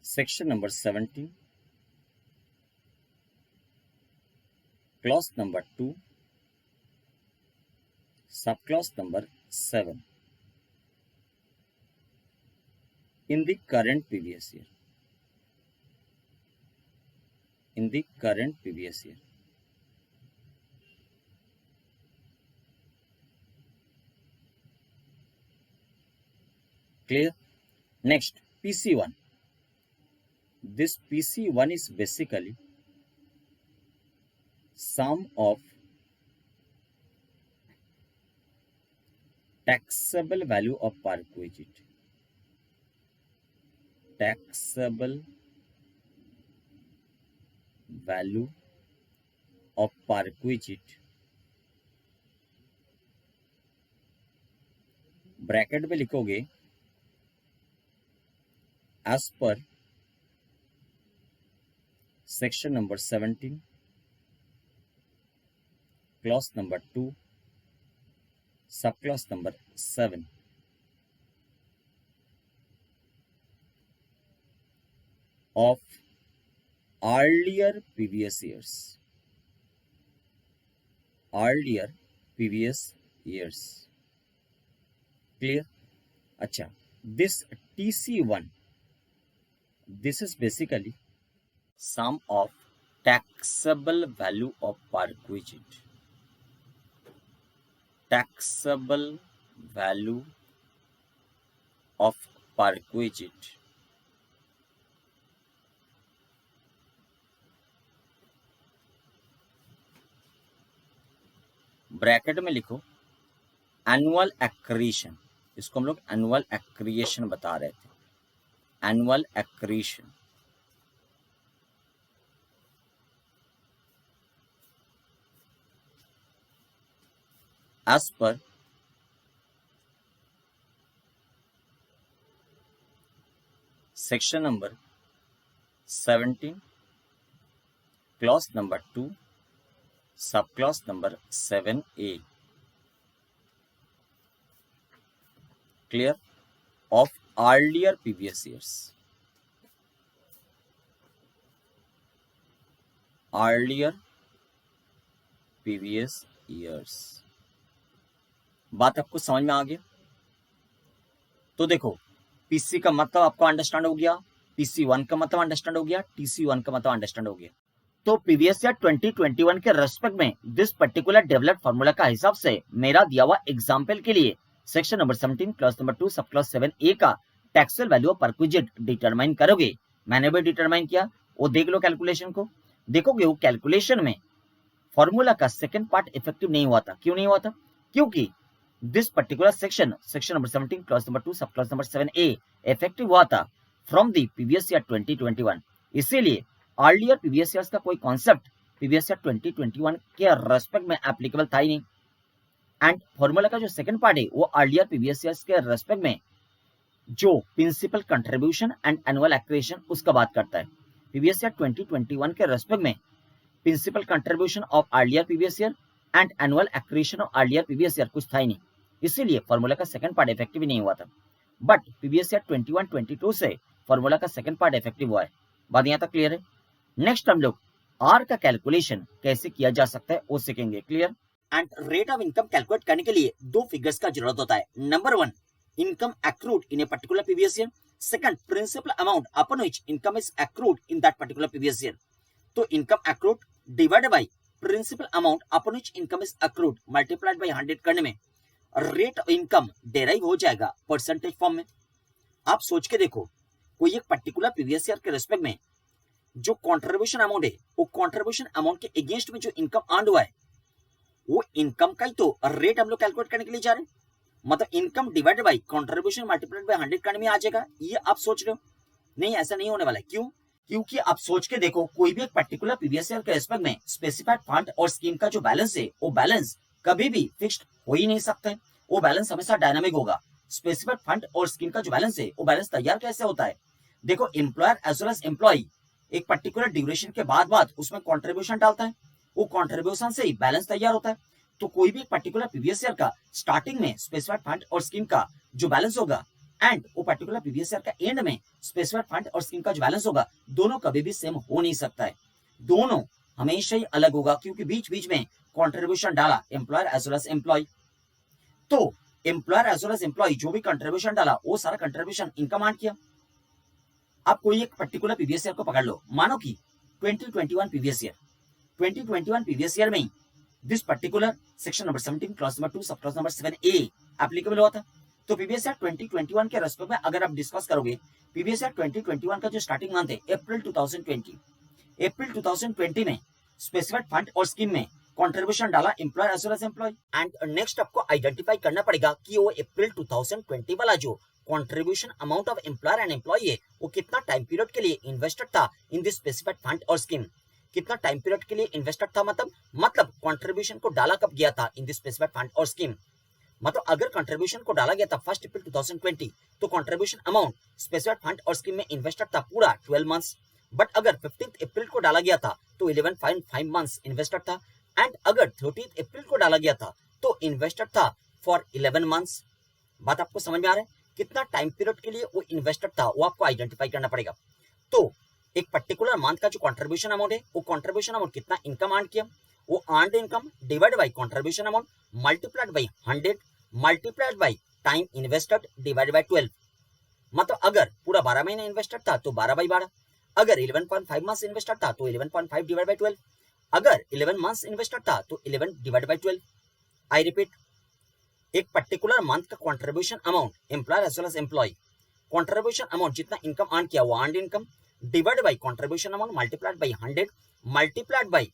section number 17 clause number 2 subclause number 7 in the current previous year, in the current previous year। Clear? Next, PC1. This PC1 is basically sum of taxable value of perquisite, taxable value of perquisite bracket में लिखोगे as per section number 17 clause number 2 subclause number 7 of earlier previous years, earlier previous years। Clear? अच्छा, this TC1, this is basically sum of taxable value of perquisite, taxable value of perquisite bracket में लिखो annual accretion, इसको हम लोग annual aeration बता रहे थे, annual accretion as per section number 17 clause number 2 subclause number 7A। Clear? Of earlier previous years, earlier previous years। बात आपको समझ में आ गया? तो देखो पीसी का मतलब आपको अंडरस्टैंड हो गया, PC1 का मतलब अंडरस्टैंड हो गया, TC1 का मतलब अंडरस्टैंड हो गया। तो प्रीवियस ईयर 2021 के रेस्पेक्ट में दिस पर्टिकुलर डेवलप्ड फार्मूला का हिसाब से मेरा दिया हुआ एग्जांपल के लिए section number 17 clause number 2 sub clause 7A का taxable value of perquisite determine करोगे। मैंने भी डिटरमाइन किया, वो देख लो कैलकुलेशन को। देखोगे वो कैलकुलेशन में फॉर्मूला का सेकंड पार्ट इफेक्टिव नहीं हुआ था। क्यों नहीं हुआ था? क्योंकि this particular section number 17 clause number 2 sub clause number 7A effective हुआ था फ्रॉम द प्रीवियस ईयर 2021। इसीलिए अर्लियर प्रीवियस ईयर्स का कोई कॉन्सेप्ट प्रीवियस ईयर 2021 के रेस्पेक्ट में एप्लीकेबल था ही नहीं। एंड फॉर्मूला का जो सेकंड पार्ट है वो अर्लियर प्रीवियस ईयर्स के रेस्पेक्ट में जो principal contribution and annual accretion उसका बात करता है। प्रीवियस ईयर 2021 के रेस्पेक्ट में principal contribution of earlier previous year and annual accretion of earlier previous year कुछ था ही नहीं, इसीलिए फॉर्मूला का सेकंड पार्ट इफेक्टिव नहीं हुआ था। बट प्रीवियस ईयर 21-22 से फॉर्मूला का सेकंड पार्ट इफेक्टिव हुआ है। बात यहाँ तक क्लियर है। नेक्स्ट हम लोग आर का कैलकुलेशन कैसे किया जा सकता है वो सीखेंगे। Clear. And rate of income calculate करने के लिए दो फिगर्स का जरूरत होता है। Number 1, income accrued in a particular previous year. Second, principal amount upon which income is accrued in that particular previous year. तो income accrued divided by principal amount upon which income is accrued multiplied by 100 करने में rate of income derive हो जाएगा percentage form में। आप सोच के देखो, कोई एक पर्टिकुलर प्रीवियस ईयर के रेस्पेक्ट में जो कॉन्ट्रीब्यूशन अमाउंट है वो कॉन्ट्रीब्यूशन अमाउंट के अगेंस्ट में जो इनकम अर्न हुआ है वो इनकम का ही तो रेट हम लोग कैलकुलेट करने के लिए जा रहे हैं। मतलब income divided by contribution multiplied by 100 करने में आ जाएगा। ये आप सोच रहे हो? नहीं, ऐसा नहीं होने वाला है। क्यों? क्योंकि आप सोच के देखो, कोई भी एक पर्टिकुलर प्रीवियस ईयर के रेस्पेक्ट में स्पेसिफाइड फंड और स्कीम का जो बैलेंस है वो बैलेंस कभी भी फिक्स्ड हो ही नहीं सकता है। वो बैलेंस हमेशा डायनामिक होगा। स्पेसिफाइड फंड और स्कीम का जो बैलेंस है वो बैलेंस तैयार कैसे होता है? देखो, employer as well as employee एक पर्टिकुलर ड्यूरेशन के बाद उसमें कॉन्ट्रीब्यूशन डालता है, वो कॉन्ट्रीब्यूशन से ही बैलेंस तैयार होता है। तो कोई भी पर्टिकुलर प्रीवियस ईयर का स्टार्टिंग में स्पेसिफाइड फंड और स्कीम का जो बैलेंस होगा एंड वो पर्टिकुलर प्रीवियस ईयर का एंड में स्पेसिफाइड फंड और स्कीम का जो बैलेंस होगा, दोनों कभी भी सेम हो नहीं सकता है। दोनों हमेशा ही अलग होगा, क्योंकि बीच बीच में कॉन्ट्रीब्यूशन डाला employer as well as employee. तो employer as well as employee जो भी कंट्रीब्यूशन डाला वो सारा कंट्रीब्यूशन इनकम अर्न किया। आप कोई एक पर्टिकुलर प्रीवियस ईयर को पकड़ लो, मानो कि 2021 प्रीवियस ईयर, 2021 प्रीवियस ईयर में this particular section number 17 clause number 2 sub clause number 7A applicable हुआ था। तो प्रीवियस ईयर 2021 के रेस्पेक्ट में अगर आप डिस्कस करोगे, प्रीवियस ईयर 2021 का जो स्टार्टिंग मंथ है अप्रैल 2020 में स्पेसिफाइड फंड और स्कीम में कंट्रीब्यूशन डाला employer as well as employee. And next आपको आइडेंटिफाई करना पड़ेगा कि वो अप्रैल 2020 वाला जो contribution amount of employer and employee है वो कितना टाइम पीरियड के लिए इन्वेस्टेड था इन दिस स्पेसिफाइड फंड और स्कीम। कितना टाइम पीरियड के लिए इन्वेस्टेड था, मतलब कंट्रीब्यूशन को डाला कब गया था इन दिस स्पेसिफाइड फंड और स्कीम। मतलब अगर कंट्रीब्यूशन को डाला गया था 1 अप्रैल 2020 तो कंट्रीब्यूशन अमाउंट स्पेसिफाइड फंड और स्कीम में इन्वेस्टेड था पूरा 12 मंथ्स। बट अगर 15 अप्रैल को डाला गया था तो 11.5 मंथ्स इन्वेस्टेड था। एंड अगर 30 अप्रैल को डाला गया था तो इन्वेस्टेड था फॉर 11 मंथ्स। बात आपको समझ में आ रहा है? कितना टाइम पीरियड के लिए वो इन्वेस्टेड था वो आपको आइडेंटिफाई करना पड़ेगा। तो एक पर्टिकुलर मंथ का जो कंट्रीब्यूशन अमाउंट है वो कंट्रीब्यूशन अमाउंट कितना इनकम अर्न किया, वो earned income divide by contribution amount multiplied by 100 multiplied by time invested divide by 12। मतलब अगर पूरा 12 महीने इन्वेस्टेड था तो 12/12, अगर 11.5 मंथ्स इन्वेस्टेड था तो 11.5 डिवाइड बाय 12, अगर 11 मंथ्स इन्वेस्टेड था तो 11 डिवाइड बाय 12। आई रिपीट, एक पर्टिकुलर मंथ का contribution amount employer as well as employee, contribution amount जितना इनकम अर्न किया वो earned income divide by contribution amount multiplied by 100 multiplied by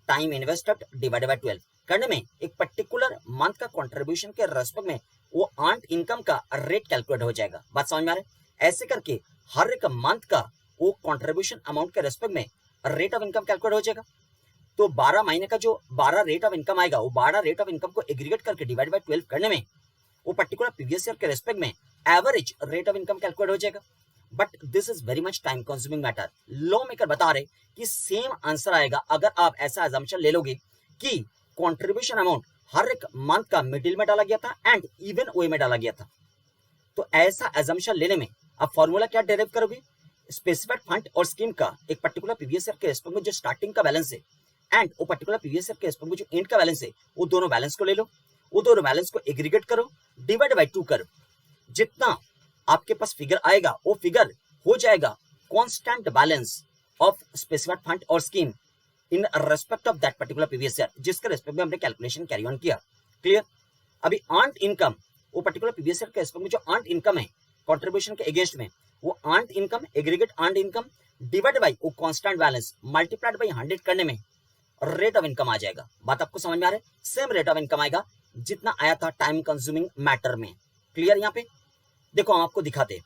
time invested divide by 12 करने में एक particular month का contribution के रेस्पेक्ट में वो अर्नड इनकम का रेट कैलकुलेट हो जाएगा। बात समझ में आ रहा है? ऐसे करके हर एक मंथ का वो कंट्रीब्यूशन अमाउंट के रेस्पेक्ट में रेट ऑफ इनकम कैलकुलेट हो जाएगा। तो 12 महीने का जो 12 रेट ऑफ इनकम आएगा वो 12 रेट ऑफ इनकम को एग्रीगेट करके डिवाइड बाय 12 करने में वो पर्टिकुलर प्रीवियस ईयर के रेस्पेक्ट में average rate of income calculate हो जाएगा। But this is very much time consuming matter. Law maker बता रहे कि सेम आंसर आएगा अगर आप ऐसा अजम्पशन ले लोगे कि कंट्रीब्यूशन अमाउंट हर एक मंथ का मिडिल में डाला गया था एंड इवन ओए में डाला गया था। तो ऐसा अजम्पशन लेने में आप फॉर्मूला क्या डेराइव करोगे? स्पेसिफाइड फंड और स्कीम का एक पर्टिकुलर प्रीवियस ईयर के रेस्पेक्ट में जो स्टार्टिंग का बैलेंस है एंड वो पर्टिकुलर प्रीवियस ईयर के रेस्पेक्ट में जो एंड का बैलेंस है वो दोनों बैलेंस को ले लो, वो दोनों बैलेंस को एग्रीगेट करो, डिवाइड बाय 2 करो। जितना आपके पास फिगर आएगा वो फिगर हो जाएगा constant balance of specified fund और scheme in respect of that particular previous year, जिसके रेस्पेक्ट में हमने कैलकुलेशन कैरी ऑन किया। क्लियर? अभी अर्नड इनकम, वो पर्टिकुलर प्रीवियस ईयर के रेस्पेक्ट में जो अर्नड इनकम है कंट्रीब्यूशन के अगेंस्ट में, वो earned income aggregate earned income divide by वो कांस्टेंट बैलेंस मल्टीप्लाइड बाय 100 करने में रेट ऑफ इनकम आ जाएगा। बात आपको समझ में आ रहा है? सेम रेट ऑफ इनकम आएगा जितना आया था टाइम कंज्यूमिंग मैटर में। क्लियर? यहाँ पे देखो हम आपको दिखाते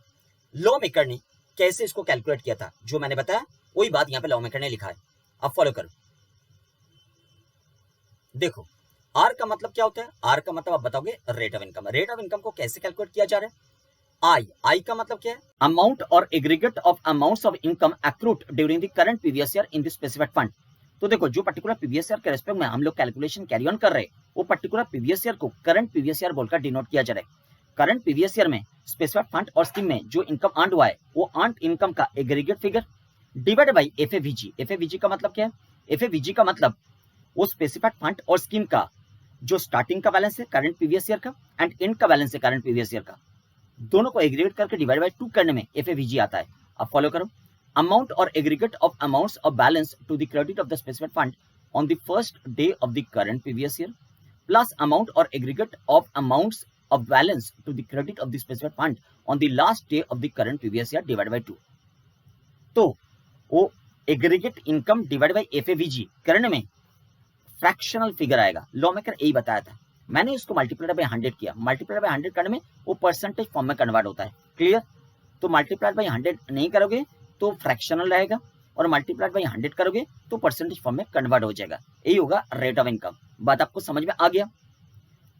लॉ मेकर ने कैसे इसको कैलकुलेट किया था। जो मैंने बताया वही बात यहाँ पे लॉ मेकर ने लिखा है, आप फॉलो करो। देखो, आर का मतलब क्या होता है? आर का मतलब आप बताओगे rate of income. Rate of income को कैसे कैलकुलेट किया जा रहा है? आई का मतलब क्या है? Amount or aggregate of amounts of income accrued during the current previous year in the specified fund. तो देखो, जो पर्टिकुलर प्रीवियस ईयर के रेस्पेक्ट में हम लोग कैलकुलेशन कैरी ऑन कर रहे हैं, वो पर्टिकुलर प्रीवियस ईयर को करंट प्रीवियस ईयर बोलकर डिनोट किया जा रहा है। करंट प्रीवियस ईयर में स्पेसिफाइड फंड और स्कीम में जो इनकम अर्न हुआ है, वो अर्न इनकम का एग्रीगेट फिगर डिवाइडेड बाई एफएवीजी। एफएवीजी का मतलब क्या है? एफएवीजी का मतलब वो स्पेसिफाइड फंड और स्कीम का जो स्टार्टिंग का बैलेंस है करंट प्रीवियस ईयर का एंड एंड का बैलेंस है करंट प्रीवियस ईयर का, दोनों को एग्रीगेट करके डिवाइड बाय 2 करने में एफएवीजी आता है। अब फॉलो करो। Amount or aggregate of amounts of balance to the credit of the specified fund on the first day of the current previous year plus amount or aggregate of amounts of balance to the credit of the specified fund on the last day of the current previous year divide by 2। तो वो aggregate income divide by FAVG करने में fractional figure आएगा। Law maker यही बताया था। मैंने इसको मल्टीप्लाइड बाय 100 किया। मल्टीप्लाइड बाय 100 करने में वो परसेंटेज फॉर्म में कन्वर्ट होता है। क्लियर? तो मल्टीप्लाइड बाय 100 नहीं करोगे तो फ्रैक्शनल रहेगा, और मल्टीप्लाइड बाय 100 करोगे तो परसेंटेज फॉर्म में कन्वर्ट हो जाएगा। यही होगा रेट ऑफ इनकम। बात आपको समझ में आ गया?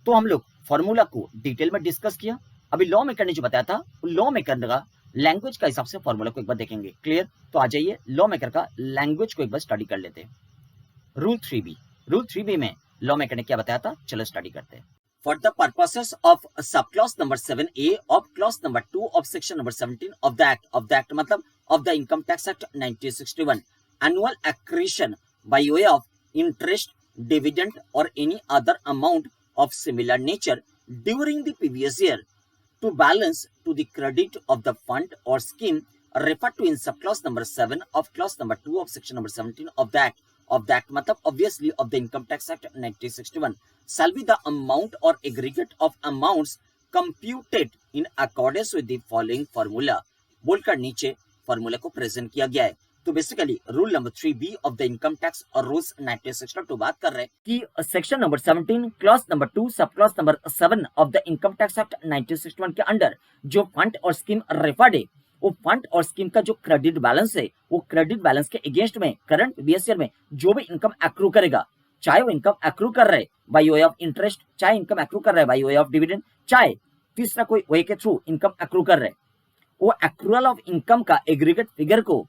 तो हम लोग फॉर्मूला को डिटेल में डिस्कस किया। अभी लॉ मेकर ने जो बताया था, लॉ मेकर का लैंग्वेज का हिसाब से फॉर्मूला को एक बार देखेंगे। क्लियर? तो आ जाइए लॉ मेकर का लैंग्वेज को एक बार स्टडी कर लेते हैं। Rule 3B। रूल 3B में लॉ मेकर ने क्या बताया था, चलो स्टडी करते हैं। For the purposes of subclause number 7A of clause number 2 of section number 17 of the act मतलब of the Income Tax Act 1961, annual accretion by way of interest, dividend or any other amount of similar nature during the previous year to balance to the credit of the fund or scheme referred to in subclause number 7 of clause number 2 of section number 17 of the act मतलब obviously of the Income Tax Act 1961 shall be the amount or aggregate of amounts computed in accordance with the following formula बोलकर नीचे formula को present किया गया है। तो basically rule number 3B of the income tax और rules 1962 बात कर रहे हैं कि section number 17 clause number 2 sub clause number 7 of the income tax act 1961 के अंडर जो फंड और स्कीम रेफर्ड है, वो फंड और स्कीम का जो क्रेडिट बैलेंस है, वो क्रेडिट बैलेंस के अगेंस्ट में करंट प्रीवियस ईयर में जो भी इनकम एक्रू करेगा, चाहे वो इनकम एक्रू कर रहे बाय वे ऑफ इंटरेस्ट, चाहे इनकम एक्रू कर रहे बाय वे ऑफ डिविडेंड, चाहे तीसरा कोई वे के थ्रू इनकम एक्रू कर रहे, वो एक्रूअल ऑफ इनकम का एग्रीगेट फिगर को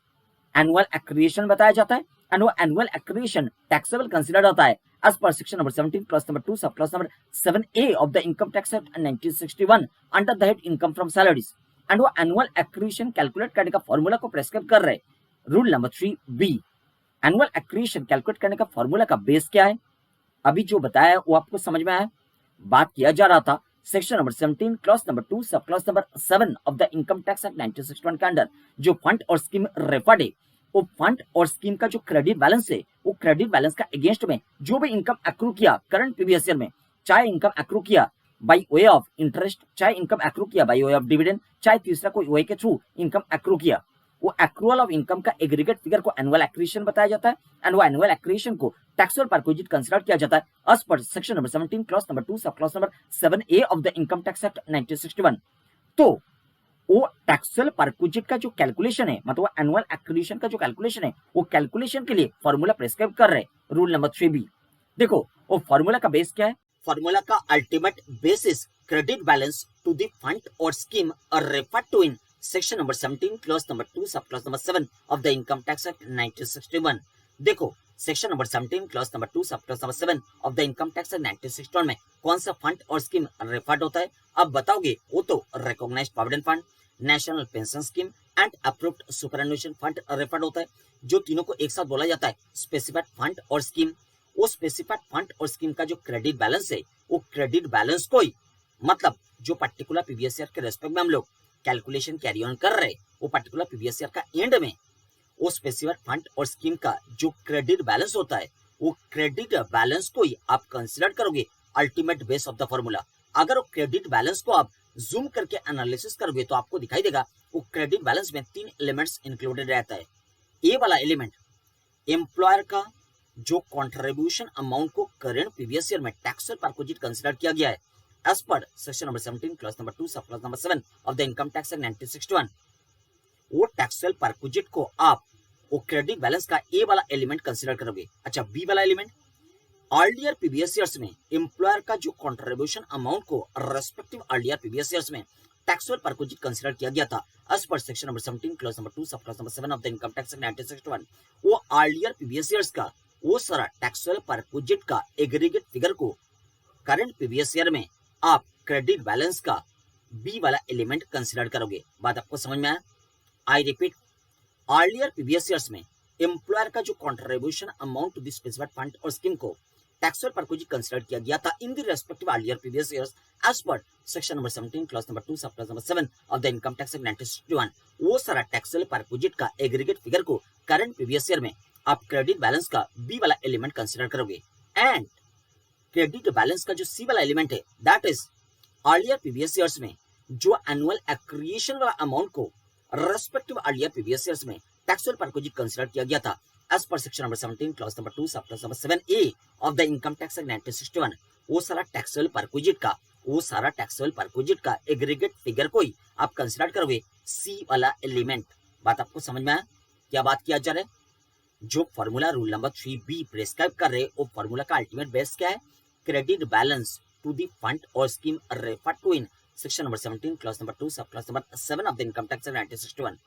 एनुअल एक्रिएशन बताया जाता है। एंड वो एनुअल एक्रिएशन टैक्सेबल कंसीडर्ड होता है as per section number 17 clause number 2 sub clause number 7A of the income tax act 1961 under the head income from salaries. And वो annual aeration calculate करने का formula को prescribe कर रहे। Rule number 3B, annual aeration calculate करने का formula का base क्या है? अभी जो बताया वो आपको समझ में आया? बात किया जा रहा था section number 17 clause number 2 sub clause number 7 of the income tax act 1961 के अंडर जो फंड और स्कीम रेफर्ड है, वो फंड और स्कीम का जो क्रेडिट बैलेंस है, वो क्रेडिट बैलेंस का अगेंस्ट में जो भी इनकम एक्रू किया करंट प्रीवियस ईयर में, चाहे इनकम एक्रू किया बाय वे ऑफ इंटरेस्ट, चाहे इनकम एक्रू किया बाय वे ऑफ डिविडेंड, चाहे तीसरा कोई वे के थ्रू इनकम एक्रू किया, वो एक्रूअल ऑफ इनकम का एग्रीगेट फिगर को एनुअल एक्रिएशन बताया जाता है। एंड वो एनुअल एक्रिएशन को टैक्सेबल परक्विजिट कंसीडर किया जाता है as per section number 17 clause number 2 sub clause number 7A of the income tax act 1961। तो वो टैक्सेबल परक्विजिट का जो कैलकुलेशन है, मतलब एनुअल एक्रिएशन का जो कैलकुलेशन है, वो कैलकुलेशन के लिए फॉर्मूला प्रेस्क्राइब कर रहे रूल नंबर 3B। देखो वो फॉर्मूला का बेस क्या है? फॉर्मूला का ultimate basis credit balance to the fund और scheme are referred to in section number 17 clause number 2 sub clause number 7 of the income tax act 1961। देखो section number 17 clause number 2 sub clause number 7 of the income tax act 1961 में कौन सा fund और scheme referred होता है? अब बताओगे वो तो recognised provident fund, national pension scheme and approved superannuation fund referred होता है। जो तीनों को एक साथ बोला जाता है स्पेसिफाइड फंड और स्कीम। वो स्पेसिफाइड फंड और स्कीम का जो क्रेडिट बैलेंस है, वो क्रेडिट बैलेंस को ही मतलब जो पर्टिकुलर प्रीवियस ईयर के रेस्पेक्ट में हम लोग कैलकुलेशन कैरी ऑन कर रहे, वो पर्टिकुलर प्रीवियस ईयर का एंड में वो स्पेसिफाइड फंड और स्कीम का जो क्रेडिट बैलेंस होता है, वो क्रेडिट बैलेंस को ही आप कंसीडर करोगे ultimate base of the formula. अगर वो क्रेडिट बैलेंस को आप जूम करके एनालिसिस करोगे तो आपको दिखाई देगा वो क्रेडिट बैलेंस में 3 एलिमेंट्स इंक्लूडेड रहता है। ए वाला एलिमेंट एम्प्लॉयर का जो कॉन्ट्रीब्यूशन अमाउंट को करेंट प्रीवियस ईयर में टैक्सेबल परक्विजिट कंसीडर किया गया है as per section number 17 clause number 2 sub clause number 7 of the income tax act 1961। वो टैक्सेबल परक्विजिट को आप वो क्रेडिट बैलेंस का ए वाला एलिमेंट कंसीडर करोगे। अच्छा, बी वाला एलिमेंट अर्लियर प्रीवियस ईयर्स में एम्प्लॉयर का जो कंट्रीब्यूशन अमाउंट को रेस्पेक्टिव अर्लियर प्रीवियस ईयर्स में टैक्सेबल परक्विजिट कंसीडर किया गया था as per section number 17 clause number 2 sub clause number 7 of the income tax act 1961। वो अर्लियर प्रीवियस ईयर्स का वो सारा टैक्सेबल परक्विजिट का एग्रीगेट फिगर को करंट प्रीवियस ईयर में आप क्रेडिट बैलेंस का बी वाला एलिमेंट कंसीडर करोगे। बात आपको समझ में आया? I repeat, earlier previous years में एम्प्लॉयर का जो contribution amount to the specified fund और स्कीम को टैक्सेबल परक्विजिट कंसीडर किया गया था in the respective earlier previous years as per section number 17 clause number 2 sub clause number 7 of the income tax act 1961। वो सारा taxable perquisite का aggregate figure को current previous year में आप क्रेडिट बैलेंस का बी वाला एलिमेंट कंसीडर करोगे। And credit balance का जो सी वाला एलिमेंट है that is earlier previous years में जो एनुअल एक्रिएशन वाला अमाउंट को रेस्पेक्टिव अर्लियर प्रीवियस ईयर्स में टैक्सेबल परक्विजिट कंसीडर किया गया था as per section number 17 clause number 2 sub clause number 7A of the income tax act 1961। वो सारा टैक्सेबल परक्विजिट का एग्रीगेट फिगर को ही आप कंसीडर करोगे सी वाला एलिमेंट। बात आपको समझ में आया? क्या बात किया जा रहा है? जो formula rule number 3B prescribe कर रहे वो फॉर्मूला का अल्टीमेट बेस क्या है? Credit balance to the fund और scheme refer to in section number 17 clause number 2 sub clause number 7 of the income tax act 1961।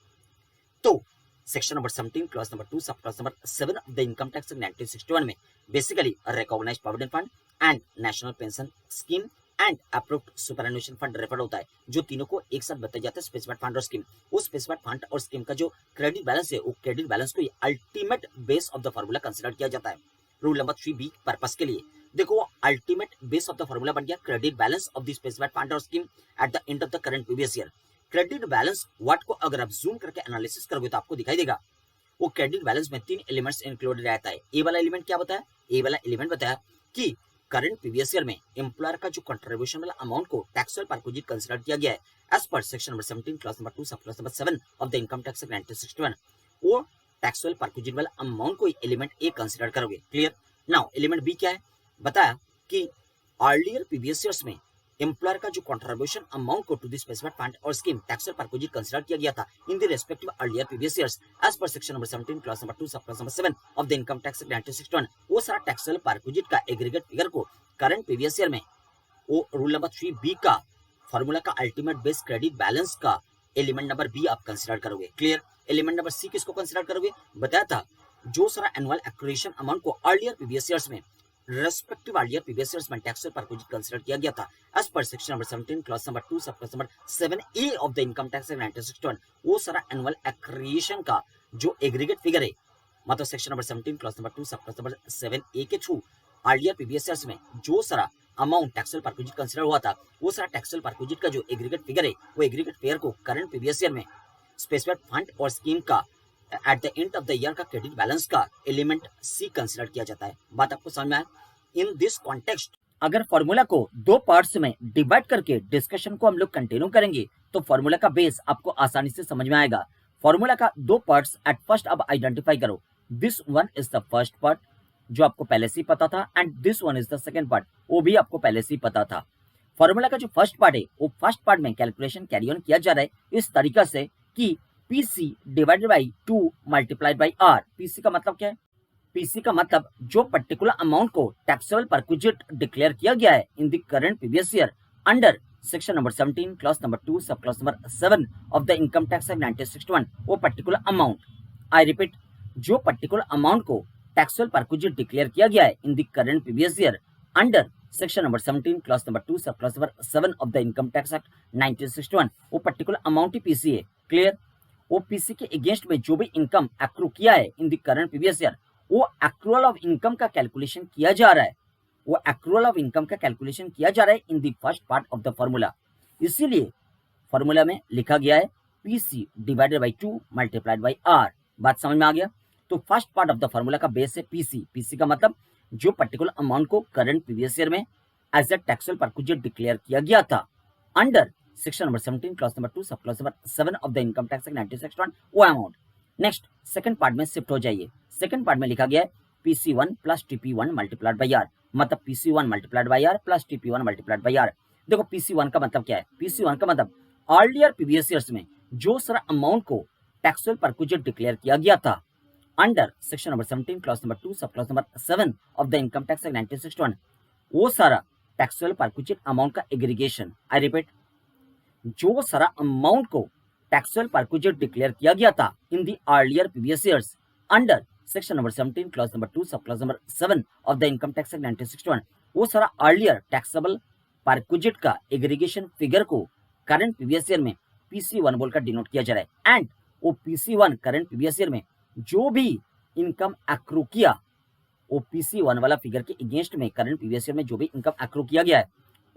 तो section number 17 clause number 2 sub clause number 7 of the income tax act 1961 में basically recognised provident fund and national pension scheme and approved superannuation fund refer होता है, जो तीनों को एक साथ बताया जाता है स्पेसिफाइड फंड और स्कीम। उस स्पेसिफाइड फंड और स्कीम का जो क्रेडिट बैलेंस है वो क्रेडिट बैलेंस को ultimate base of the formula consider किया जाता है रूल नंबर 3B पर्पस के लिए। देखो ultimate base of the formula बन गया credit balance of the specified fund और scheme at the end of the current previous year. Credit balance word को अगर आप जूम करके एनालिसिस करोगे तो आपको दिखाई देगा वो क्रेडिट बैलेंस में 3 एलिमेंट्स इंक्लूडेड रहता है। ए वाला एलिमेंट क्या बताया? ए वाला एलिमेंट बताया कि करंट प्रीवियस ईयर में एम्प्लॉयर का जो कंट्रीब्यूशन वाला अमाउंट को टैक्सेबल परक्विजिट कंसीडर किया गया है as per section number 17 clause number 2 sub clause number 7 of the income tax act 1961। वो टैक्सेबल परक्विजिट वाला अमाउंट को एलिमेंट ए कंसीडर करोगे। क्लियर? नाउ एलिमेंट बी क्या है? बताया कि अर्लियर प्रीवियस ईयर्स में एम्प्लॉयर का जो कंट्रीब्यूशन अमाउंट को टू द स्पेसिफाइड फंड और स्कीम टैक्सेबल परक्विजिट कंसीडर किया गया था in the respective earlier previous years as per section number 17 clause number 2 sub clause number 7 of the income tax act 1961। वो सारा taxable perquisite का aggregate figure को current previous year में वो rule number 3B का फॉर्मूला का ultimate base credit balance का element number B आप कंसीडर करोगे। क्लियर? एलिमेंट नंबर सी किसको कंसीडर करोगे? बताया था जो सारा एनुअल एक्रिएशन अमाउंट को अर्लियर प्रीवियस ईयर्स में रेस्पेक्टिव अर्लियर प्रीवियस ईयर्स में टैक्सेबल परक्विजिट कंसीडर किया गया था as per section number 17 clause number 2 sub clause number 7A of the income tax act 1961। वो सारा एनुअल एक्रिएशन का जो एग्रीगेट फिगर है मतलब section number 17 clause number 2 sub clause number 7A के थ्रू अर्लियर प्रीवियस ईयर्स में जो सारा अमाउंट टैक्सेबल परक्विजिट कंसीडर हुआ था वो सारा टैक्सेबल परक्विजिट का जो एग्रीगेट फिगर है वो एग्रीगेट फिगर को करंट प्रीवियस ईयर में स्पेसिफाइड फंड और स्कीम का eight the end of the year का क्रेडिट बैलेंस का एलिमेंट सी कंसीडर किया जाता है। बात आपको समझ में आया? इन दिस कॉन्टेक्स्ट अगर फॉर्मूला को दो पार्ट्स में डिवाइड करके डिस्कशन को हम लोग कंटिन्यू करेंगे तो फॉर्मूला का बेस आपको आसानी से समझ में आएगा। फॉर्मूला का दो पार्ट्स एट फर्स्ट अब आइडेंटिफाई करो। This one is the first part जो आपको पहले से ही पता था and this one is the second part वो भी आपको पहले से ही पता था। फॉर्मूला का जो फर्स्ट पार्ट है वो फर्स्ट पार्ट में कैलकुलेशन कैरी ऑन किया जा रहा है इस तरीका से कि PC divided by 2 multiplied by R। PC का मतलब क्या है? PC का मतलब जो पर्टिकुलर अमाउंट को टैक्सेबल परक्विजिट डिक्लेयर किया गया है in the current previous year under section number 17 clause number 2 sub clause number 7 of the income tax act 1961। वो पर्टिकुलर अमाउंट, आई रिपीट, जो पर्टिकुलर अमाउंट को टैक्सेबल परक्विजिट डिक्लेयर किया गया है in the current previous year under section number 17 clause number 2 sub clause number 7 of the income tax act 1961। वो particular amount ही PC है। Clear? वो PC के against में जो भी इनकम एक्रू किया है in the current previous year वो एक्रूअल ऑफ इनकम का कैलकुलेशन किया जा रहा है। वो एक्रूअल ऑफ इनकम का कैलकुलेशन किया जा रहा है in the first part of the formula. इसीलिए फॉर्मूला में लिखा गया है PC divided by 2 multiplied by R। बात समझ में आ गया? तो first part of the formula का बेस है PC का मतलब जो पर्टिकुलर अमाउंट को करंट प्रीवियस ईयर में as a taxable perquisite declare किया गया था under section number 17 clause number 2 sub clause number 7 of the income tax act 1961 वो अमाउंट। नेक्स्ट सेकंड पार्ट में शिफ्ट हो जाइए। सेकंड पार्ट में लिखा गया है PC1 plus TP1 multiplied by R। मतलब PC1 multiplied by R plus TP1 multiplied by R। देखो PC1 का मतलब क्या है? PC1 का मतलब अर्लियर प्रीवियस ईयर्स में जो सारा अमाउंट को टैक्सेबल परक्विजिट डिक्लेयर किया गया था under section number 17 clause number 2 sub clause number 7 of the income tax act 1961 वो सारा टैक्सेबल परक्विजिट अमाउंट का एग्रीगेशन, आई रिपीट, जो सारा अमाउंट को टैक्सेबल परक्विजिट डिक्लेयर किया गया था in the earlier previous years under section number 17 clause number 2 sub clause number 7 of the income tax act 1961 वो सारा अर्लियर टैक्सेबल परक्विजिट का एग्रीगेशन फिगर को करंट प्रीवियस ईयर में PC1 बोलकर डिनोट किया जा रहा है। एंड वो PC1 करंट प्रीवियस ईयर में जो भी इनकम एक्रू किया वो PC1 वाला फिगर के अगेंस्ट में करंट प्रीवियस ईयर में जो भी इनकम एक्रू किया गया है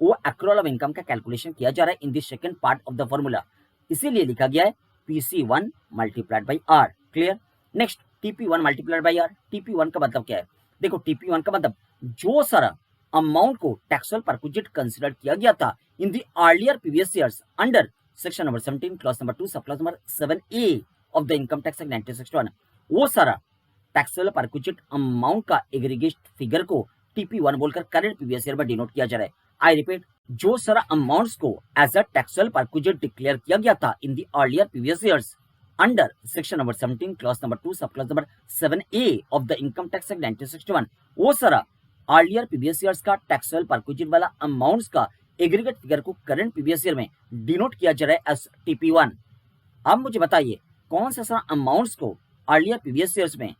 वो एक्रूअल ऑफ इनकम का कैलकुलेशन किया जा रहा है in the second part of the formula, इसीलिए लिखा गया है PC1 multiplied by R। Clear. Next TP1 multiplied by R। TP1 का मतलब क्या है? देखो TP1 का मतलब जो सारा अमाउंट को टैक्सेबल परक्विजिट कंसीडर किया गया था in the earlier previous years under section number 17 clause number 2 sub clause number 7A of the income tax act 1961 वो सारा टैक्सेबल परक्विजिट अमाउंट का एग्रीगेट फिगर को TP1 बोलकर करंट प्रीवियस ईयर में denote किया जा रहा है। आई रिपीट, जो सारा अमाउंट्स को as a taxable perquisite declare किया गया था in the earlier previous years under section number 17 clause number 2 sub clause number 7A of the income tax act 1961 वो सारा अर्लियर प्रीवियस ईयर्स का टैक्सेबल परक्विजिट वाला अमाउंट्स का aggregate figure को current previous year में डिनोट किया जा रहा है एज TP1। अब मुझे बताइए कौन सा सारा अमाउंट्स को अर्लियर प्रीवियस ईयर्स में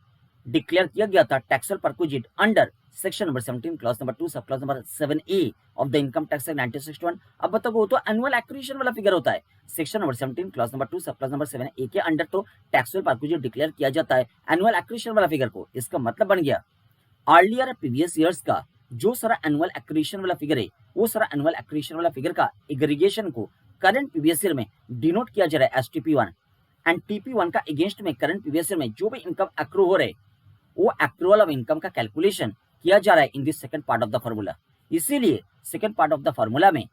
डिक्लेयर किया गया था taxable perquisite under section number 17 clause number 2 sub clause number 7A of the income tax act 1961। अब बताओ वो तो एनुअल एक्रीशन वाला फिगर होता है। Section number 17 clause number 2 sub clause number 7A के अंडर तो टैक्सेबल परक्विजिट डिक्लेयर किया जाता है एनुअल एक्रीशन वाला फिगर को। इसका मतलब बन गया अर्लियर प्रीवियस ईयर्स का जो सारा एनुअल एक्रीशन वाला फिगर है वो सारा एनुअल एक्रीशन वाला फिगर का एग्रीगेशन को करंट प्रीवियस ईयर में डिनोट किया जा रहा है एज TP1 एंड TP1 का अगेंस्ट में करंट प्रीवियस ईयर में जो भी इनकम एक्रू हो रहे वो एक्रूअल ऑफ इनकम का कैलकुलेशन किया जा रहा है in this second part of the formula, इसीलिए second part of the formula में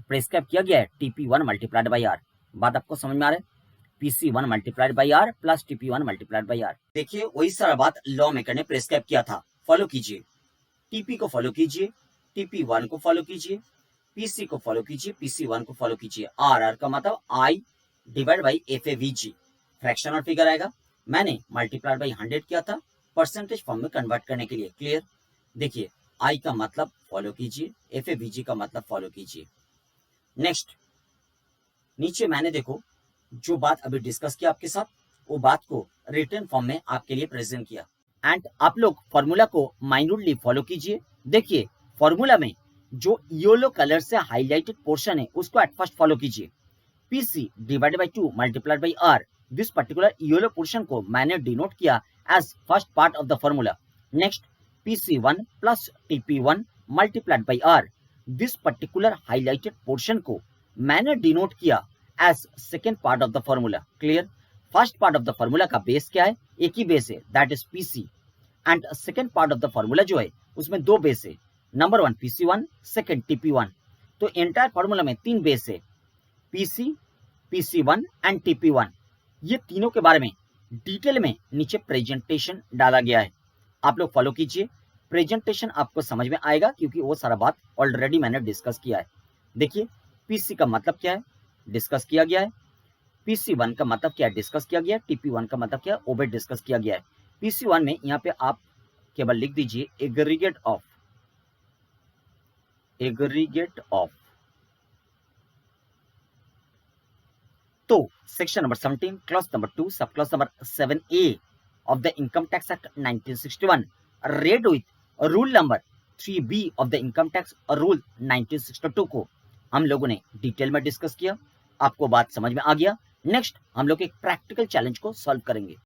प्रेस्क्राइब किया गया है TP1 मल्टीप्लाइड बाई R। बात आपको समझ में आ रहा है? PC1 multiplied by R plus TP1 multiplied by R। देखिए वही सारा बात लॉ मेकर ने प्रेस्क्राइब किया था, फॉलो कीजिए। TP को फॉलो कीजिए, TP1 को फॉलो कीजिए, PC को फॉलो कीजिए, PC1 को फॉलो कीजिए। RR का मतलब I divide by FAVG fractional figure आएगा। मैंने मल्टीप्लाइड बाई 100 किया था परसेंटेज फॉर्म में कन्वर्ट करने के लिए। क्लियर। देखिए I का मतलब फॉलो कीजिए, FAVG का मतलब फॉलो कीजिए। नेक्स्ट नीचे मैंने देखो जो बात अभी डिस्कस किया आपके साथ वो बात को रिटन फॉर्म में आपके लिए प्रेजेंट किया एंड आप लोग फॉर्मूला को माइन्यूटली फॉलो कीजिए। देखिए फॉर्मूला में जो येलो कलर से हाईलाइटेड पोर्शन है उसको एट फर्स्ट फॉलो कीजिए। PC divided by 2 multiplied by R this particular yellow portion को मैंने डिनोट किया as first part of the formula. Next PC1 plus TP1 multiplied by R this particular highlighted portion को मैंने denote किया as second part of the formula. Clear. First part of the formula का base क्या है? एक ही base है, that is PC and second part of the formula जो है उसमें दो बेस है, नंबर 1 PC1, सेकेंड TP1। तो एंटायर फॉर्मूला में तीन बेस है, PC, PC1 एंड TP1। ये तीनों के बारे में डिटेल में नीचे प्रेजेंटेशन डाला गया है, आप लोग फॉलो कीजिए। प्रेजेंटेशन आपको समझ में आएगा क्योंकि वो सारा बात ऑलरेडी मैंने डिस्कस किया है। देखिए PC का मतलब क्या है डिस्कस किया गया है, PC1 का मतलब क्या है डिस्कस किया गया है, TP1 का मतलब क्या है वो भी डिस्कस किया गया है। PC1 में यहाँ पे आप केवल लिख दीजिए एग्रीगेट ऑफ। तो section number 17 clause number 2 sub clause number 7A of the income tax act 1961 red with rule number 3B of the income tax rule 1962 को हम लोगों ने डिटेल में डिस्कस किया। आपको बात समझ में आ गया। नेक्स्ट हम लोग एक प्रैक्टिकल चैलेंज को सॉल्व करेंगे।